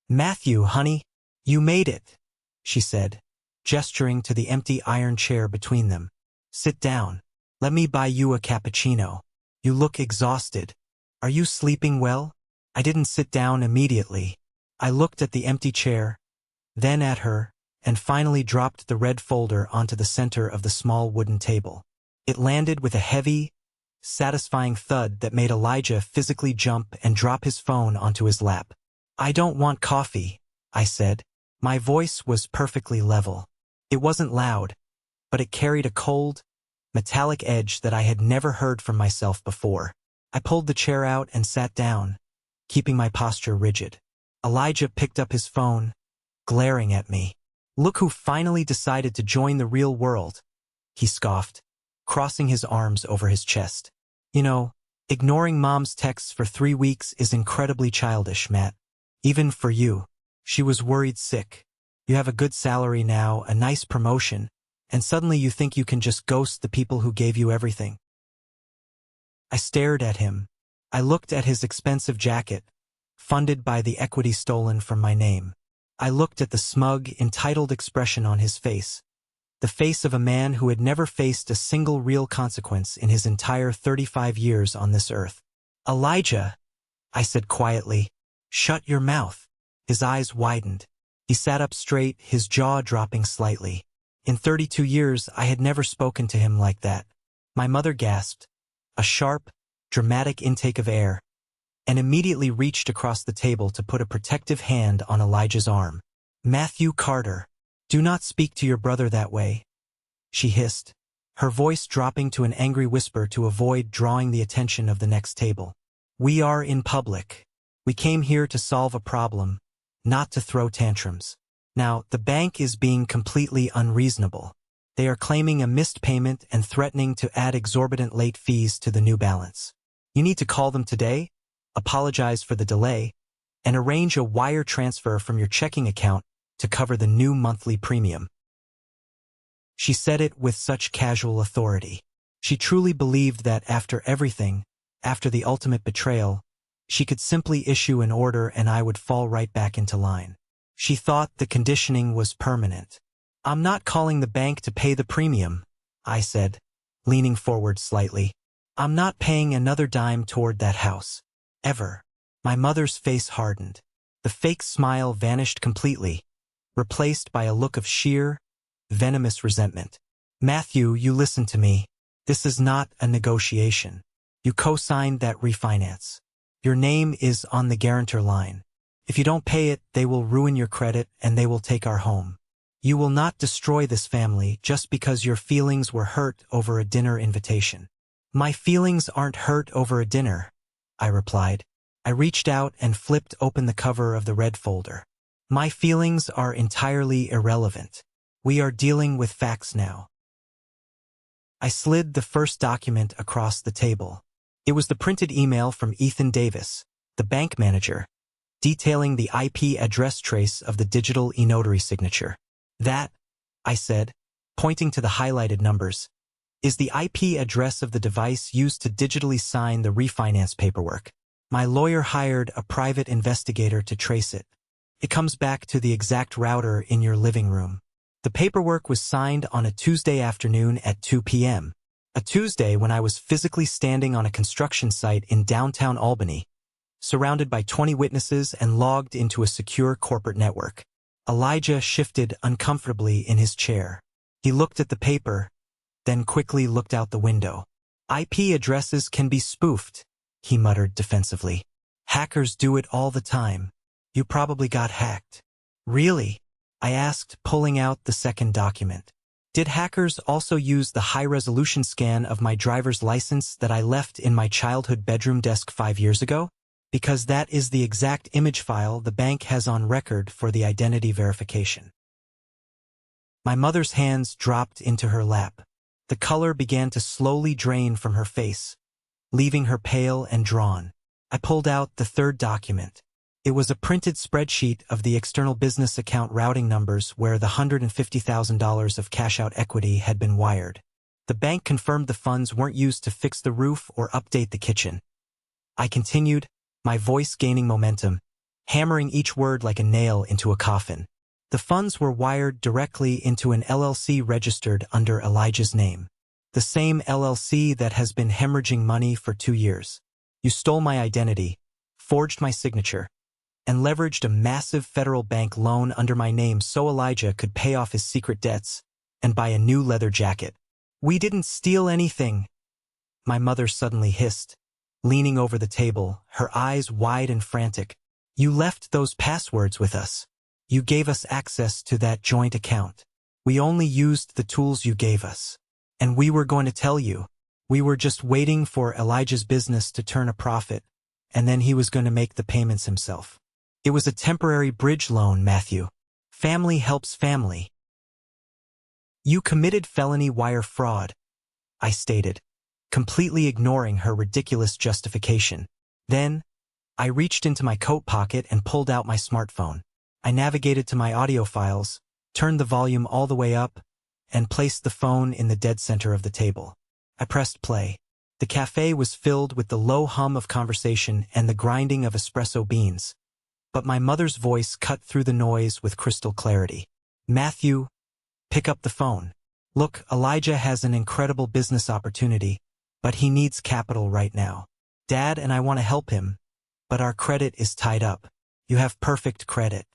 S1: "Matthew, honey, you made it," she said, gesturing to the empty iron chair between them. "Sit down. Let me buy you a cappuccino. You look exhausted. Are you sleeping well?" I didn't sit down immediately. I looked at the empty chair, then at her, and finally dropped the red folder onto the center of the small wooden table. It landed with a heavy, satisfying thud that made Elijah physically jump and drop his phone onto his lap. "I don't want coffee," I said. My voice was perfectly level. It wasn't loud, but it carried a cold, metallic edge that I had never heard from myself before. I pulled the chair out and sat down, keeping my posture rigid. Elijah picked up his phone, glaring at me. "Look who finally decided to join the real world," he scoffed, crossing his arms over his chest. "You know, ignoring Mom's texts for 3 weeks is incredibly childish, Matt. Even for you." She was worried sick. "You have a good salary now, a nice promotion, and suddenly you think you can just ghost the people who gave you everything." I stared at him. I looked at his expensive jacket, funded by the equity stolen from my name. I looked at the smug, entitled expression on his face, the face of a man who had never faced a single real consequence in his entire 35 years on this earth. "Elijah," I said quietly, "shut your mouth." His eyes widened. He sat up straight, his jaw dropping slightly. In 32 years, I had never spoken to him like that. My mother gasped, a sharp, dramatic intake of air, and immediately reached across the table to put a protective hand on Elijah's arm. "Matthew Carter, do not speak to your brother that way," she hissed, her voice dropping to an angry whisper to avoid drawing the attention of the next table. "We are in public. We came here to solve a problem, not to throw tantrums. Now, the bank is being completely unreasonable. They are claiming a missed payment and threatening to add exorbitant late fees to the new balance. You need to call them today, apologize for the delay, and arrange a wire transfer from your checking account to cover the new monthly premium." She said it with such casual authority. She truly believed that after everything, after the ultimate betrayal, she could simply issue an order and I would fall right back into line. She thought the conditioning was permanent. "I'm not calling the bank to pay the premium," I said, leaning forward slightly. "I'm not paying another dime toward that house. Ever." My mother's face hardened. The fake smile vanished completely, replaced by a look of sheer, venomous resentment. "Matthew, you listen to me. This is not a negotiation. You co-signed that refinance. Your name is on the guarantor line. If you don't pay it, they will ruin your credit and they will take our home. You will not destroy this family just because your feelings were hurt over a dinner invitation." "My feelings aren't hurt over a dinner," I replied. I reached out and flipped open the cover of the red folder. "My feelings are entirely irrelevant. We are dealing with facts now." I slid the first document across the table. It was the printed email from Ethan Davis, the bank manager, detailing the IP address trace of the digital e-notary signature. "That," I said, pointing to the highlighted numbers, "is the IP address of the device used to digitally sign the refinance paperwork. My lawyer hired a private investigator to trace it. It comes back to the exact router in your living room. The paperwork was signed on a Tuesday afternoon at 2 p.m., a Tuesday when I was physically standing on a construction site in downtown Albany, surrounded by 20 witnesses and logged into a secure corporate network." Elijah shifted uncomfortably in his chair. He looked at the paper, then quickly looked out the window. "IP addresses can be spoofed," he muttered defensively. Hackers do it all the time. You probably got hacked. Really? I asked, pulling out the second document. Did hackers also use the high-resolution scan of my driver's license that I left in my childhood bedroom desk 5 years ago? Because that is the exact image file the bank has on record for the identity verification. My mother's hands dropped into her lap. The color began to slowly drain from her face, leaving her pale and drawn. I pulled out the third document. It was a printed spreadsheet of the external business account routing numbers where the $150,000 of cash-out equity had been wired. The bank confirmed the funds weren't used to fix the roof or update the kitchen. I continued, my voice gaining momentum, hammering each word like a nail into a coffin. The funds were wired directly into an LLC registered under Elijah's name. The same LLC that has been hemorrhaging money for 2 years. You stole my identity, forged my signature, and leveraged a massive federal bank loan under my name so Elijah could pay off his secret debts and buy a new leather jacket. We didn't steal anything, my mother suddenly hissed, leaning over the table, her eyes wide and frantic. You left those passwords with us. You gave us access to that joint account. We only used the tools you gave us. And we were going to tell you. We were just waiting for Elijah's business to turn a profit, and then he was going to make the payments himself. It was a temporary bridge loan, Matthew. Family helps family. You committed felony wire fraud, I stated, completely ignoring her ridiculous justification. Then, I reached into my coat pocket and pulled out my smartphone. I navigated to my audio files, turned the volume all the way up, and placed the phone in the dead center of the table. I pressed play. The cafe was filled with the low hum of conversation and the grinding of espresso beans. But my mother's voice cut through the noise with crystal clarity. Matthew, pick up the phone. Look, Elijah has an incredible business opportunity, but he needs capital right now. Dad and I want to help him, but our credit is tied up. You have perfect credit.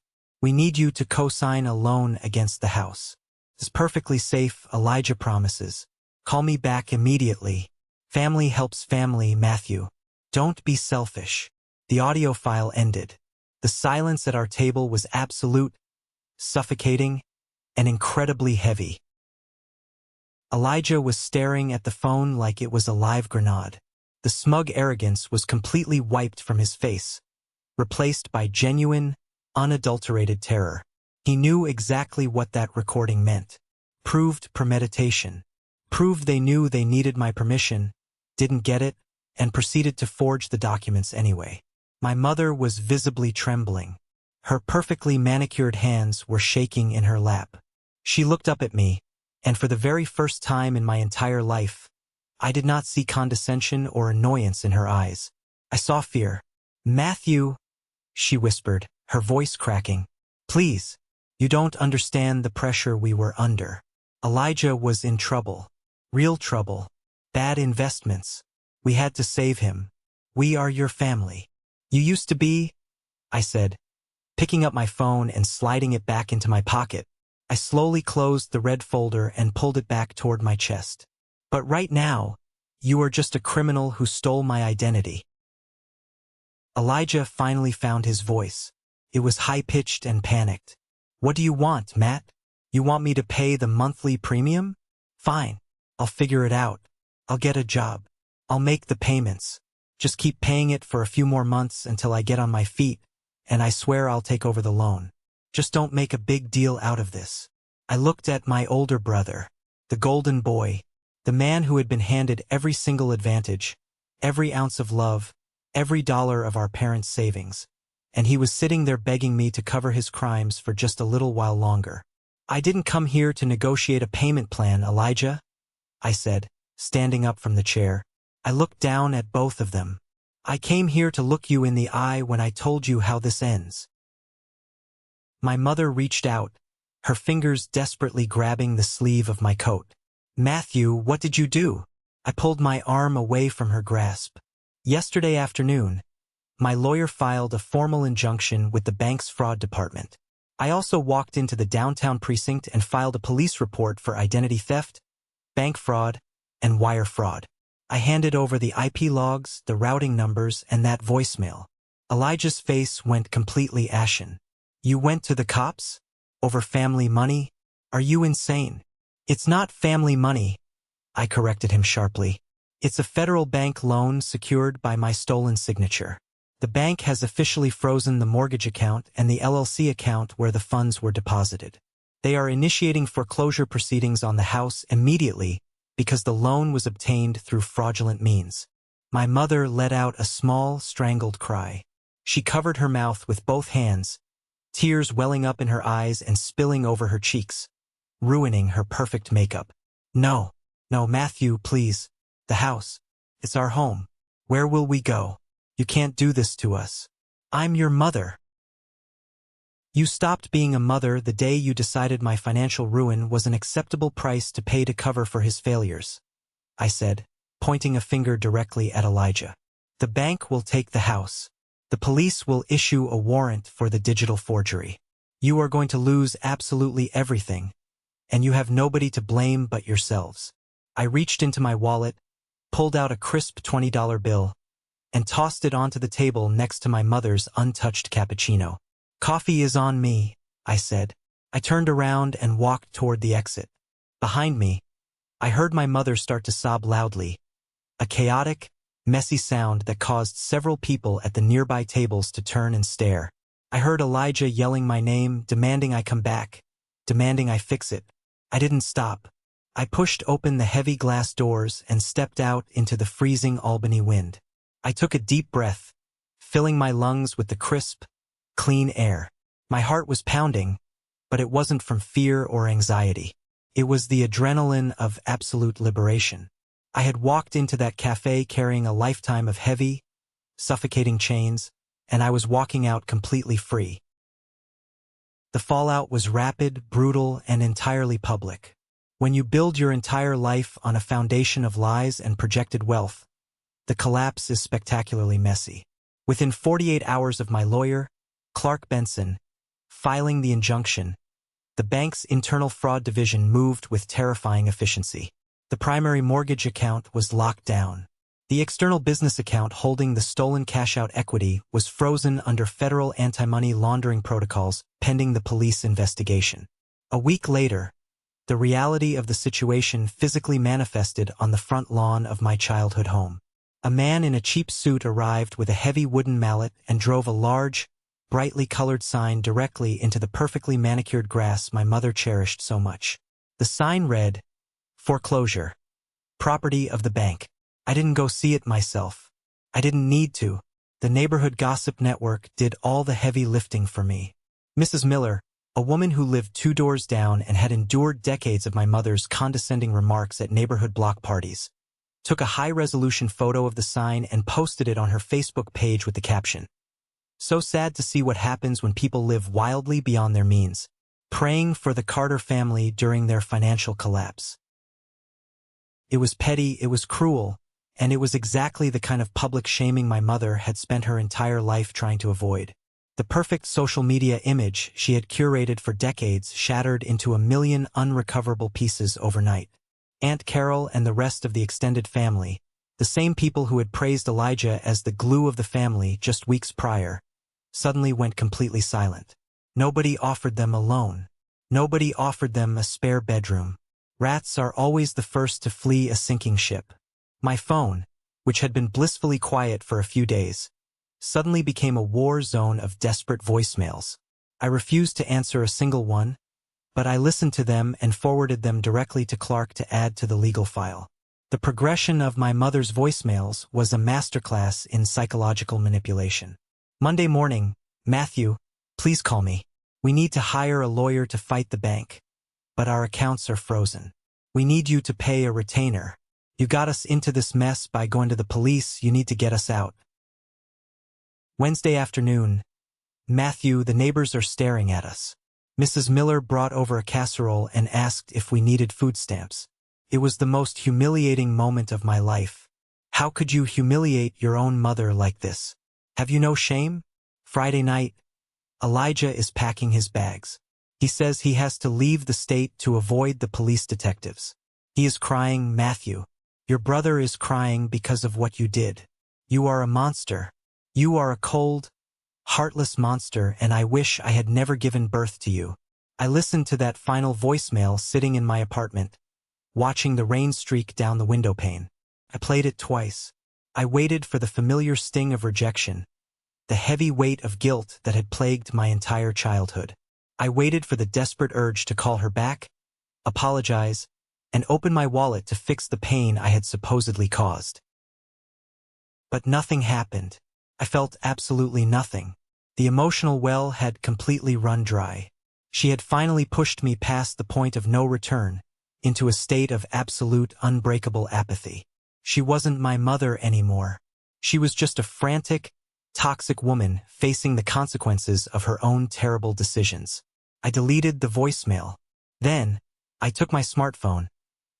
S1: We need you to co-sign a loan against the house. It's perfectly safe, Elijah promises. Call me back immediately. Family helps family, Matthew. Don't be selfish. The audio file ended. The silence at our table was absolute, suffocating, and incredibly heavy. Elijah was staring at the phone like it was a live grenade. The smug arrogance was completely wiped from his face, replaced by genuine, unadulterated terror. He knew exactly what that recording meant. Proved premeditation. Proved they knew they needed my permission, didn't get it, and proceeded to forge the documents anyway. My mother was visibly trembling. Her perfectly manicured hands were shaking in her lap. She looked up at me, and for the very first time in my entire life, I did not see condescension or annoyance in her eyes. I saw fear. Matthew, she whispered, her voice cracking. Please, you don't understand the pressure we were under. Elijah was in trouble. Real trouble. Bad investments. We had to save him. We are your family. You used to be, I said, picking up my phone and sliding it back into my pocket. I slowly closed the red folder and pulled it back toward my chest. But right now, you are just a criminal who stole my identity. Elijah finally found his voice. It was high-pitched and panicked. What do you want, Matt? You want me to pay the monthly premium? Fine. I'll figure it out. I'll get a job. I'll make the payments. Just keep paying it for a few more months until I get on my feet, and I swear I'll take over the loan. Just don't make a big deal out of this. I looked at my older brother, the golden boy, the man who had been handed every single advantage, every ounce of love, every dollar of our parents' savings, and he was sitting there begging me to cover his crimes for just a little while longer. I didn't come here to negotiate a payment plan, Elijah, I said, standing up from the chair. I looked down at both of them. I came here to look you in the eye when I told you how this ends. My mother reached out, her fingers desperately grabbing the sleeve of my coat. Matthew, what did you do? I pulled my arm away from her grasp. Yesterday afternoon, my lawyer filed a formal injunction with the bank's fraud department. I also walked into the downtown precinct and filed a police report for identity theft, bank fraud, and wire fraud. I handed over the IP logs, the routing numbers, and that voicemail. Elijah's face went completely ashen. You went to the cops? Over family money? Are you insane? It's not family money, I corrected him sharply. It's a federal bank loan secured by my stolen signature. The bank has officially frozen the mortgage account and the LLC account where the funds were deposited. They are initiating foreclosure proceedings on the house immediately because the loan was obtained through fraudulent means. My mother let out a small, strangled cry. She covered her mouth with both hands, tears welling up in her eyes and spilling over her cheeks, ruining her perfect makeup. No, Matthew, please. The house. It's our home. Where will we go? You can't do this to us. I'm your mother. You stopped being a mother the day you decided my financial ruin was an acceptable price to pay to cover for his failures, I said, pointing a finger directly at Elijah. The bank will take the house. The police will issue a warrant for the digital forgery. You are going to lose absolutely everything, and you have nobody to blame but yourselves. I reached into my wallet, pulled out a crisp $20 bill, and tossed it onto the table next to my mother's untouched cappuccino. Coffee is on me, I said. I turned around and walked toward the exit. Behind me, I heard my mother start to sob loudly, a chaotic, messy sound that caused several people at the nearby tables to turn and stare. I heard Elijah yelling my name, demanding I come back, demanding I fix it. I didn't stop. I pushed open the heavy glass doors and stepped out into the freezing Albany wind. I took a deep breath, filling my lungs with the crisp, clean air. My heart was pounding, but it wasn't from fear or anxiety. It was the adrenaline of absolute liberation. I had walked into that cafe carrying a lifetime of heavy, suffocating chains, and I was walking out completely free. The fallout was rapid, brutal, and entirely public. When you build your entire life on a foundation of lies and projected wealth, the collapse is spectacularly messy. Within 48 hours of my lawyer, Clark Benson, filing the injunction, the bank's internal fraud division moved with terrifying efficiency. The primary mortgage account was locked down. The external business account holding the stolen cash-out equity was frozen under federal anti-money laundering protocols pending the police investigation. A week later, the reality of the situation physically manifested on the front lawn of my childhood home. A man in a cheap suit arrived with a heavy wooden mallet and drove a large, brightly colored sign directly into the perfectly manicured grass my mother cherished so much. The sign read, "Foreclosure. Property of the bank." I didn't go see it myself. I didn't need to. The neighborhood gossip network did all the heavy lifting for me. Mrs. Miller, a woman who lived 2 doors down and had endured decades of my mother's condescending remarks at neighborhood block parties, took a high-resolution photo of the sign and posted it on her Facebook page with the caption, "So sad to see what happens when people live wildly beyond their means. Praying for the Carter family during their financial collapse." It was petty, it was cruel, and it was exactly the kind of public shaming my mother had spent her entire life trying to avoid. The perfect social media image she had curated for decades shattered into a million unrecoverable pieces overnight. Aunt Carol and the rest of the extended family, the same people who had praised Elijah as the glue of the family just weeks prior, suddenly went completely silent. Nobody offered them a loan. Nobody offered them a spare bedroom. Rats are always the first to flee a sinking ship. My phone, which had been blissfully quiet for a few days, suddenly became a war zone of desperate voicemails. I refused to answer a single one, but I listened to them and forwarded them directly to Clark to add to the legal file. The progression of my mother's voicemails was a masterclass in psychological manipulation. Monday morning, "Matthew, please call me. We need to hire a lawyer to fight the bank, but our accounts are frozen. We need you to pay a retainer. You got us into this mess by going to the police. You need to get us out." Wednesday afternoon, "Matthew, the neighbors are staring at us." Mrs. Miller brought over a casserole and asked if we needed food stamps. It was the most humiliating moment of my life. How could you humiliate your own mother like this? Have you no shame? Friday night, Elijah is packing his bags. He says he has to leave the state to avoid the police detectives. He is crying, "Matthew, your brother is crying because of what you did. You are a monster. You are a cold, heartless monster, and I wish I had never given birth to you. I listened to that final voicemail sitting in my apartment, watching the rain streak down the window pane. I played it twice. I waited for the familiar sting of rejection, the heavy weight of guilt that had plagued my entire childhood. I waited for the desperate urge to call her back, apologize, and open my wallet to fix the pain I had supposedly caused. But nothing happened. I felt absolutely nothing. The emotional well had completely run dry. She had finally pushed me past the point of no return, into a state of absolute, unbreakable apathy. She wasn't my mother anymore. She was just a frantic, toxic woman facing the consequences of her own terrible decisions. I deleted the voicemail. Then, I took my smartphone,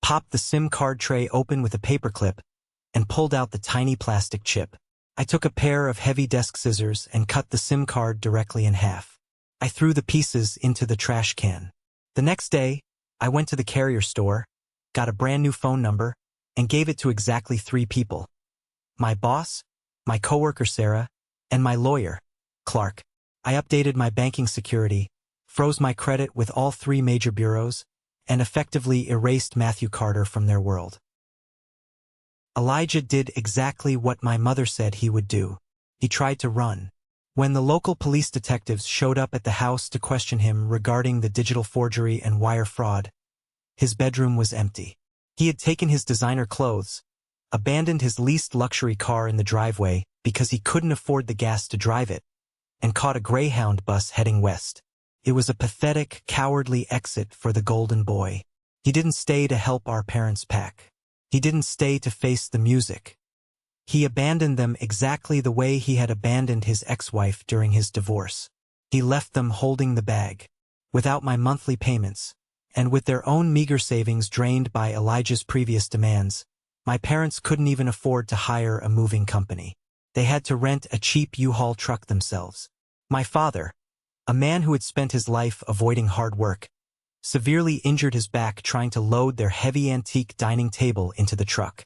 S1: popped the SIM card tray open with a paperclip, and pulled out the tiny plastic chip. I took a pair of heavy desk scissors and cut the SIM card directly in half. I threw the pieces into the trash can. The next day, I went to the carrier store, got a brand new phone number, and gave it to exactly 3 people. My boss, my coworker Sarah, and my lawyer, Clark. I updated my banking security, froze my credit with all 3 major bureaus, and effectively erased Matthew Carter from their world. Elijah did exactly what my mother said he would do. He tried to run. When the local police detectives showed up at the house to question him regarding the digital forgery and wire fraud, his bedroom was empty. He had taken his designer clothes, abandoned his leased luxury car in the driveway because he couldn't afford the gas to drive it, and caught a Greyhound bus heading west. It was a pathetic, cowardly exit for the golden boy. He didn't stay to help our parents pack. He didn't stay to face the music. He abandoned them exactly the way he had abandoned his ex-wife during his divorce. He left them holding the bag, without my monthly payments, and with their own meager savings drained by Elijah's previous demands. My parents couldn't even afford to hire a moving company. They had to rent a cheap U-Haul truck themselves. My father, a man who had spent his life avoiding hard work, severely injured his back trying to load their heavy antique dining table into the truck.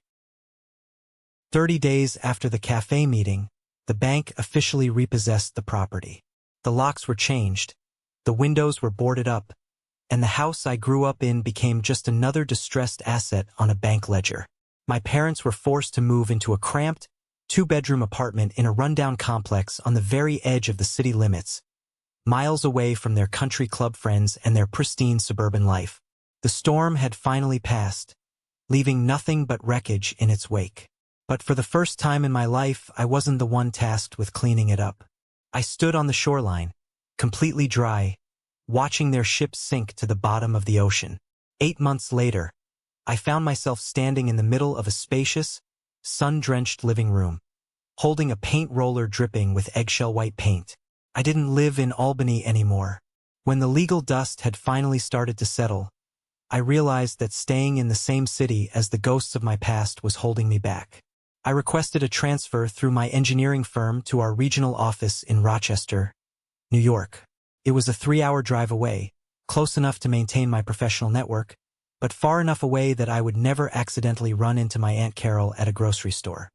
S1: 30 days after the cafe meeting, the bank officially repossessed the property. The locks were changed, the windows were boarded up, and the house I grew up in became just another distressed asset on a bank ledger. My parents were forced to move into a cramped, 2-bedroom apartment in a rundown complex on the very edge of the city limits, miles away from their country club friends and their pristine suburban life. The storm had finally passed, leaving nothing but wreckage in its wake. But for the first time in my life, I wasn't the one tasked with cleaning it up. I stood on the shoreline, completely dry, watching their ship sink to the bottom of the ocean. 8 months later, I found myself standing in the middle of a spacious, sun-drenched living room, holding a paint roller dripping with eggshell white paint. I didn't live in Albany anymore. When the legal dust had finally started to settle, I realized that staying in the same city as the ghosts of my past was holding me back. I requested a transfer through my engineering firm to our regional office in Rochester, New York. It was a 3-hour drive away, close enough to maintain my professional network, but far enough away that I would never accidentally run into my Aunt Carol at a grocery store.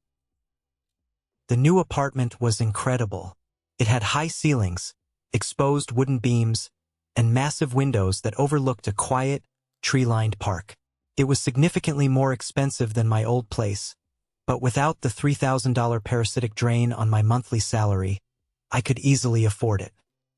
S1: The new apartment was incredible. It had high ceilings, exposed wooden beams, and massive windows that overlooked a quiet, tree-lined park. It was significantly more expensive than my old place, but without the $3,000 parasitic drain on my monthly salary, I could easily afford it.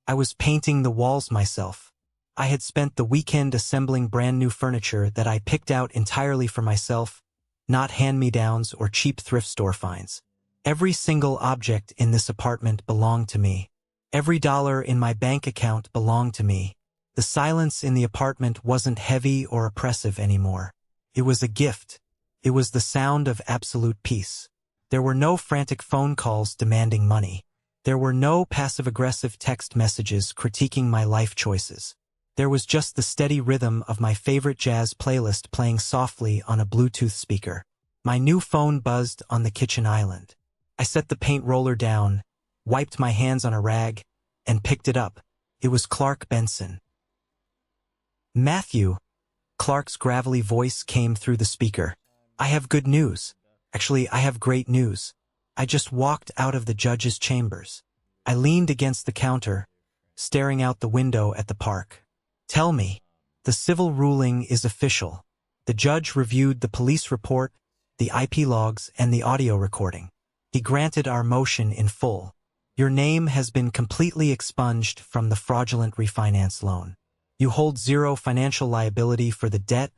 S1: I was painting the walls myself. I had spent the weekend assembling brand new furniture that I picked out entirely for myself, not hand-me-downs or cheap thrift store finds. Every single object in this apartment belonged to me. Every dollar in my bank account belonged to me. The silence in the apartment wasn't heavy or oppressive anymore. It was a gift. It was the sound of absolute peace. There were no frantic phone calls demanding money. There were no passive-aggressive text messages critiquing my life choices. There was just the steady rhythm of my favorite jazz playlist playing softly on a Bluetooth speaker. My new phone buzzed on the kitchen island. I set the paint roller down, wiped my hands on a rag, and picked it up. It was Clark Benson. "Matthew," Clark's gravelly voice came through the speaker. "I have good news. Actually, I have great news. I just walked out of the judge's chambers." I leaned against the counter, staring out the window at the park. Tell me, the civil ruling is official. The judge reviewed the police report, the IP logs, and the audio recording. He granted our motion in full. Your name has been completely expunged from the fraudulent refinance loan. You hold zero financial liability for the debt,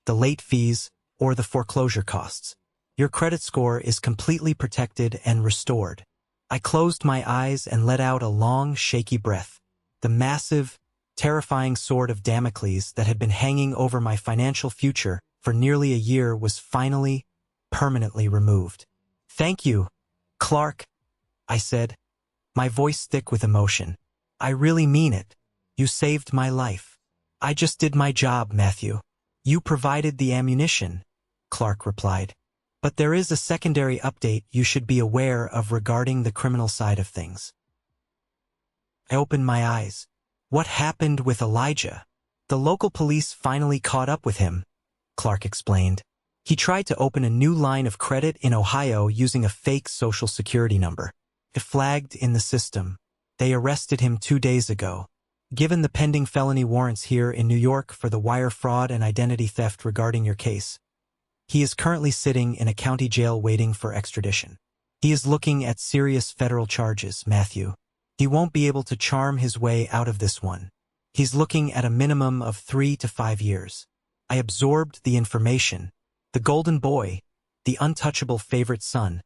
S1: the late fees, or the foreclosure costs. Your credit score is completely protected and restored. I closed my eyes and let out a long, shaky breath. The massive, terrifying sword of Damocles that had been hanging over my financial future for nearly a year was finally, permanently removed. Thank you, Clark, I said, my voice thick with emotion. I really mean it. You saved my life. I just did my job, Matthew. You provided the ammunition, Clark replied. But there is a secondary update you should be aware of regarding the criminal side of things. I opened my eyes. What happened with Elijah? The local police finally caught up with him, Clark explained. He tried to open a new line of credit in Ohio using a fake social security number. It flagged in the system. They arrested him 2 days ago. Given the pending felony warrants here in New York for the wire fraud and identity theft regarding your case, he is currently sitting in a county jail waiting for extradition. He is looking at serious federal charges, Matthew. He won't be able to charm his way out of this one. He's looking at a minimum of 3 to 5 years. I absorbed the information. The golden boy, the untouchable favorite son,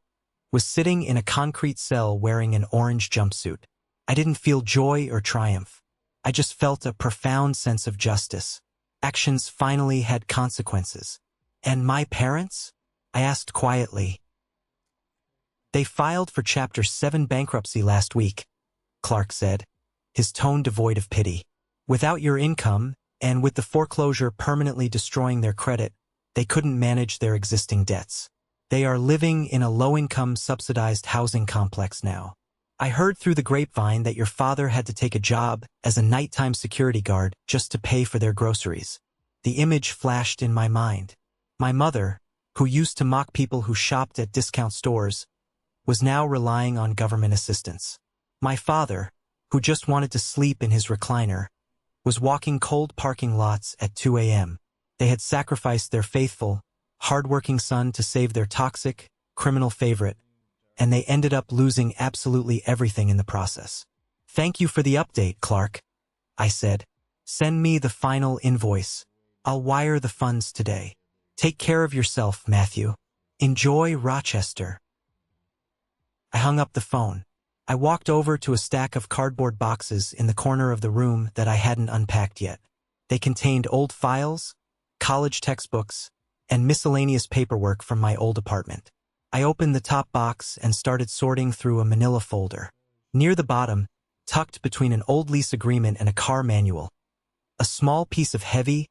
S1: was sitting in a concrete cell wearing an orange jumpsuit. I didn't feel joy or triumph. I just felt a profound sense of justice. Actions finally had consequences. And my parents? I asked quietly. They filed for Chapter 7 bankruptcy last week, Clark said, his tone devoid of pity. Without your income, and with the foreclosure permanently destroying their credit, they couldn't manage their existing debts. They are living in a low-income subsidized housing complex now. I heard through the grapevine that your father had to take a job as a nighttime security guard just to pay for their groceries. The image flashed in my mind. My mother, who used to mock people who shopped at discount stores, was now relying on government assistance. My father, who just wanted to sleep in his recliner, was walking cold parking lots at 2 a.m. They had sacrificed their faithful, hard-working son to save their toxic, criminal favorite, and they ended up losing absolutely everything in the process. Thank you for the update, Clark, I said. Send me the final invoice. I'll wire the funds today. Take care of yourself, Matthew. Enjoy Rochester. I hung up the phone. I walked over to a stack of cardboard boxes in the corner of the room that I hadn't unpacked yet. They contained old files, college textbooks, and miscellaneous paperwork from my old apartment. I opened the top box and started sorting through a manila folder. Near the bottom, tucked between an old lease agreement and a car manual, a small piece of heavy,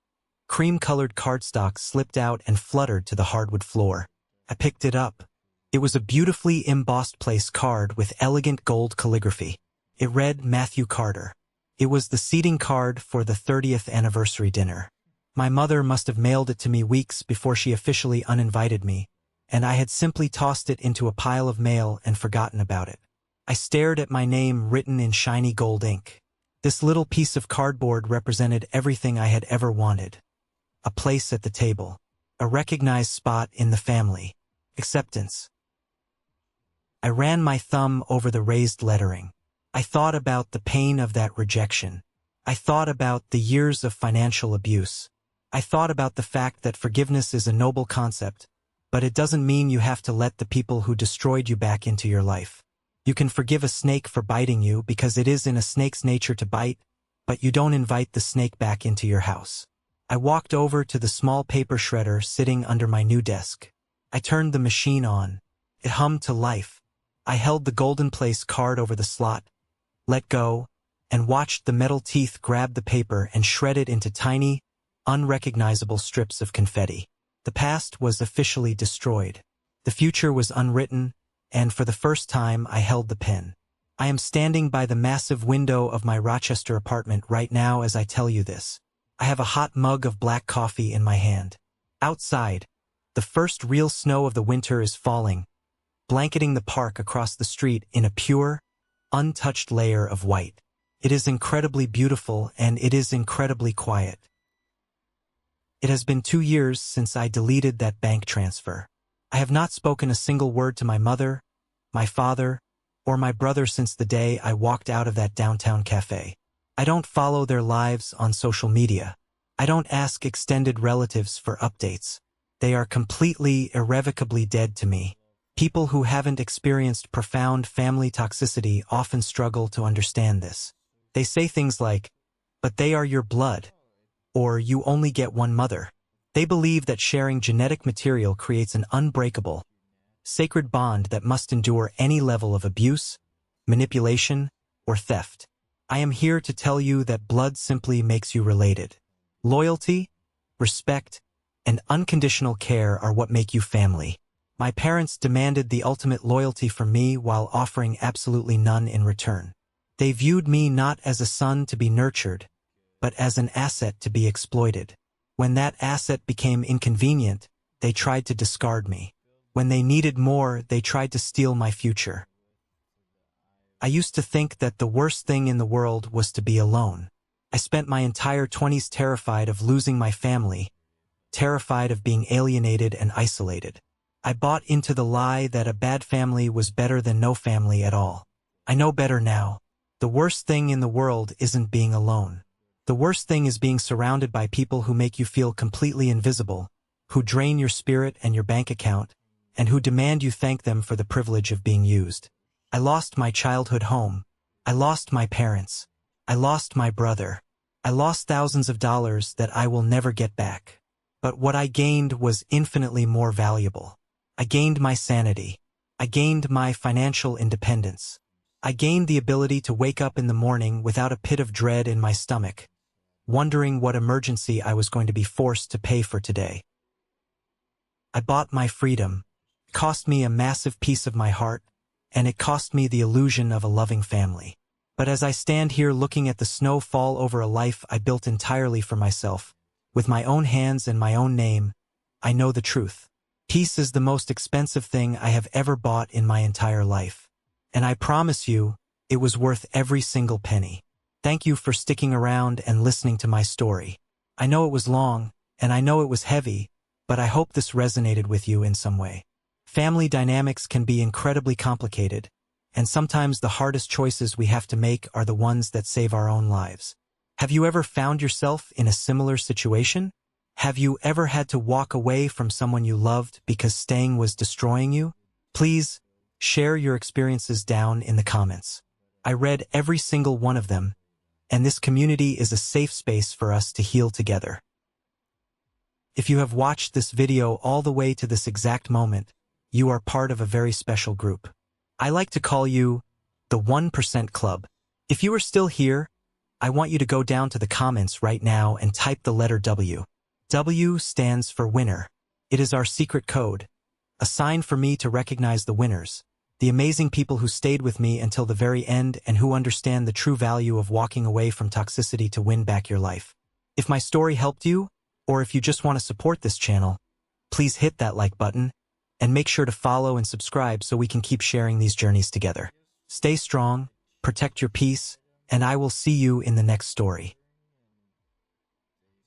S1: cream-colored cardstock slipped out and fluttered to the hardwood floor. I picked it up. It was a beautifully embossed place card with elegant gold calligraphy. It read Matthew Carter. It was the seating card for the 30th anniversary dinner. My mother must have mailed it to me weeks before she officially uninvited me, and I had simply tossed it into a pile of mail and forgotten about it. I stared at my name written in shiny gold ink. This little piece of cardboard represented everything I had ever wanted. A place at the table, a recognized spot in the family, acceptance. I ran my thumb over the raised lettering. I thought about the pain of that rejection. I thought about the years of financial abuse. I thought about the fact that forgiveness is a noble concept, but it doesn't mean you have to let the people who destroyed you back into your life. You can forgive a snake for biting you because it is in a snake's nature to bite, but you don't invite the snake back into your house. I walked over to the small paper shredder sitting under my new desk. I turned the machine on. It hummed to life. I held the Golden Place card over the slot, let go, and watched the metal teeth grab the paper and shred it into tiny, unrecognizable strips of confetti. The past was officially destroyed. The future was unwritten, and for the first time I held the pen. I am standing by the massive window of my Rochester apartment right now as I tell you this. I have a hot mug of black coffee in my hand. Outside, the first real snow of the winter is falling, blanketing the park across the street in a pure, untouched layer of white. It is incredibly beautiful and it is incredibly quiet. It has been 2 years since I deleted that bank transfer. I have not spoken a single word to my mother, my father, or my brother since the day I walked out of that downtown cafe. I don't follow their lives on social media. I don't ask extended relatives for updates. They are completely, irrevocably dead to me. People who haven't experienced profound family toxicity often struggle to understand this. They say things like, "But they are your blood," or "You only get one mother." They believe that sharing genetic material creates an unbreakable, sacred bond that must endure any level of abuse, manipulation, or theft. I am here to tell you that blood simply makes you related. Loyalty, respect, and unconditional care are what make you family. My parents demanded the ultimate loyalty from me while offering absolutely none in return. They viewed me not as a son to be nurtured, but as an asset to be exploited. When that asset became inconvenient, they tried to discard me. When they needed more, they tried to steal my future. I used to think that the worst thing in the world was to be alone. I spent my entire 20s terrified of losing my family, terrified of being alienated and isolated. I bought into the lie that a bad family was better than no family at all. I know better now. The worst thing in the world isn't being alone. The worst thing is being surrounded by people who make you feel completely invisible, who drain your spirit and your bank account, and who demand you thank them for the privilege of being used. I lost my childhood home. I lost my parents. I lost my brother. I lost thousands of dollars that I will never get back. But what I gained was infinitely more valuable. I gained my sanity. I gained my financial independence. I gained the ability to wake up in the morning without a pit of dread in my stomach, wondering what emergency I was going to be forced to pay for today. I bought my freedom. It cost me a massive piece of my heart, and it cost me the illusion of a loving family. But as I stand here looking at the snow fall over a life I built entirely for myself, with my own hands and my own name, I know the truth. Peace is the most expensive thing I have ever bought in my entire life. And I promise you, it was worth every single penny. Thank you for sticking around and listening to my story. I know it was long, and I know it was heavy, but I hope this resonated with you in some way. Family dynamics can be incredibly complicated, and sometimes the hardest choices we have to make are the ones that save our own lives. Have you ever found yourself in a similar situation? Have you ever had to walk away from someone you loved because staying was destroying you? Please, share your experiences down in the comments. I read every single one of them, and this community is a safe space for us to heal together. If you have watched this video all the way to this exact moment, you are part of a very special group. I like to call you the 1% Club. If you are still here, I want you to go down to the comments right now and type the letter W. W stands for winner. It is our secret code, a sign for me to recognize the winners, the amazing people who stayed with me until the very end and who understand the true value of walking away from toxicity to win back your life. If my story helped you, or if you just want to support this channel, please hit that like button and make sure to follow and subscribe so we can keep sharing these journeys together. Stay strong, protect your peace, and I will see you in the next story.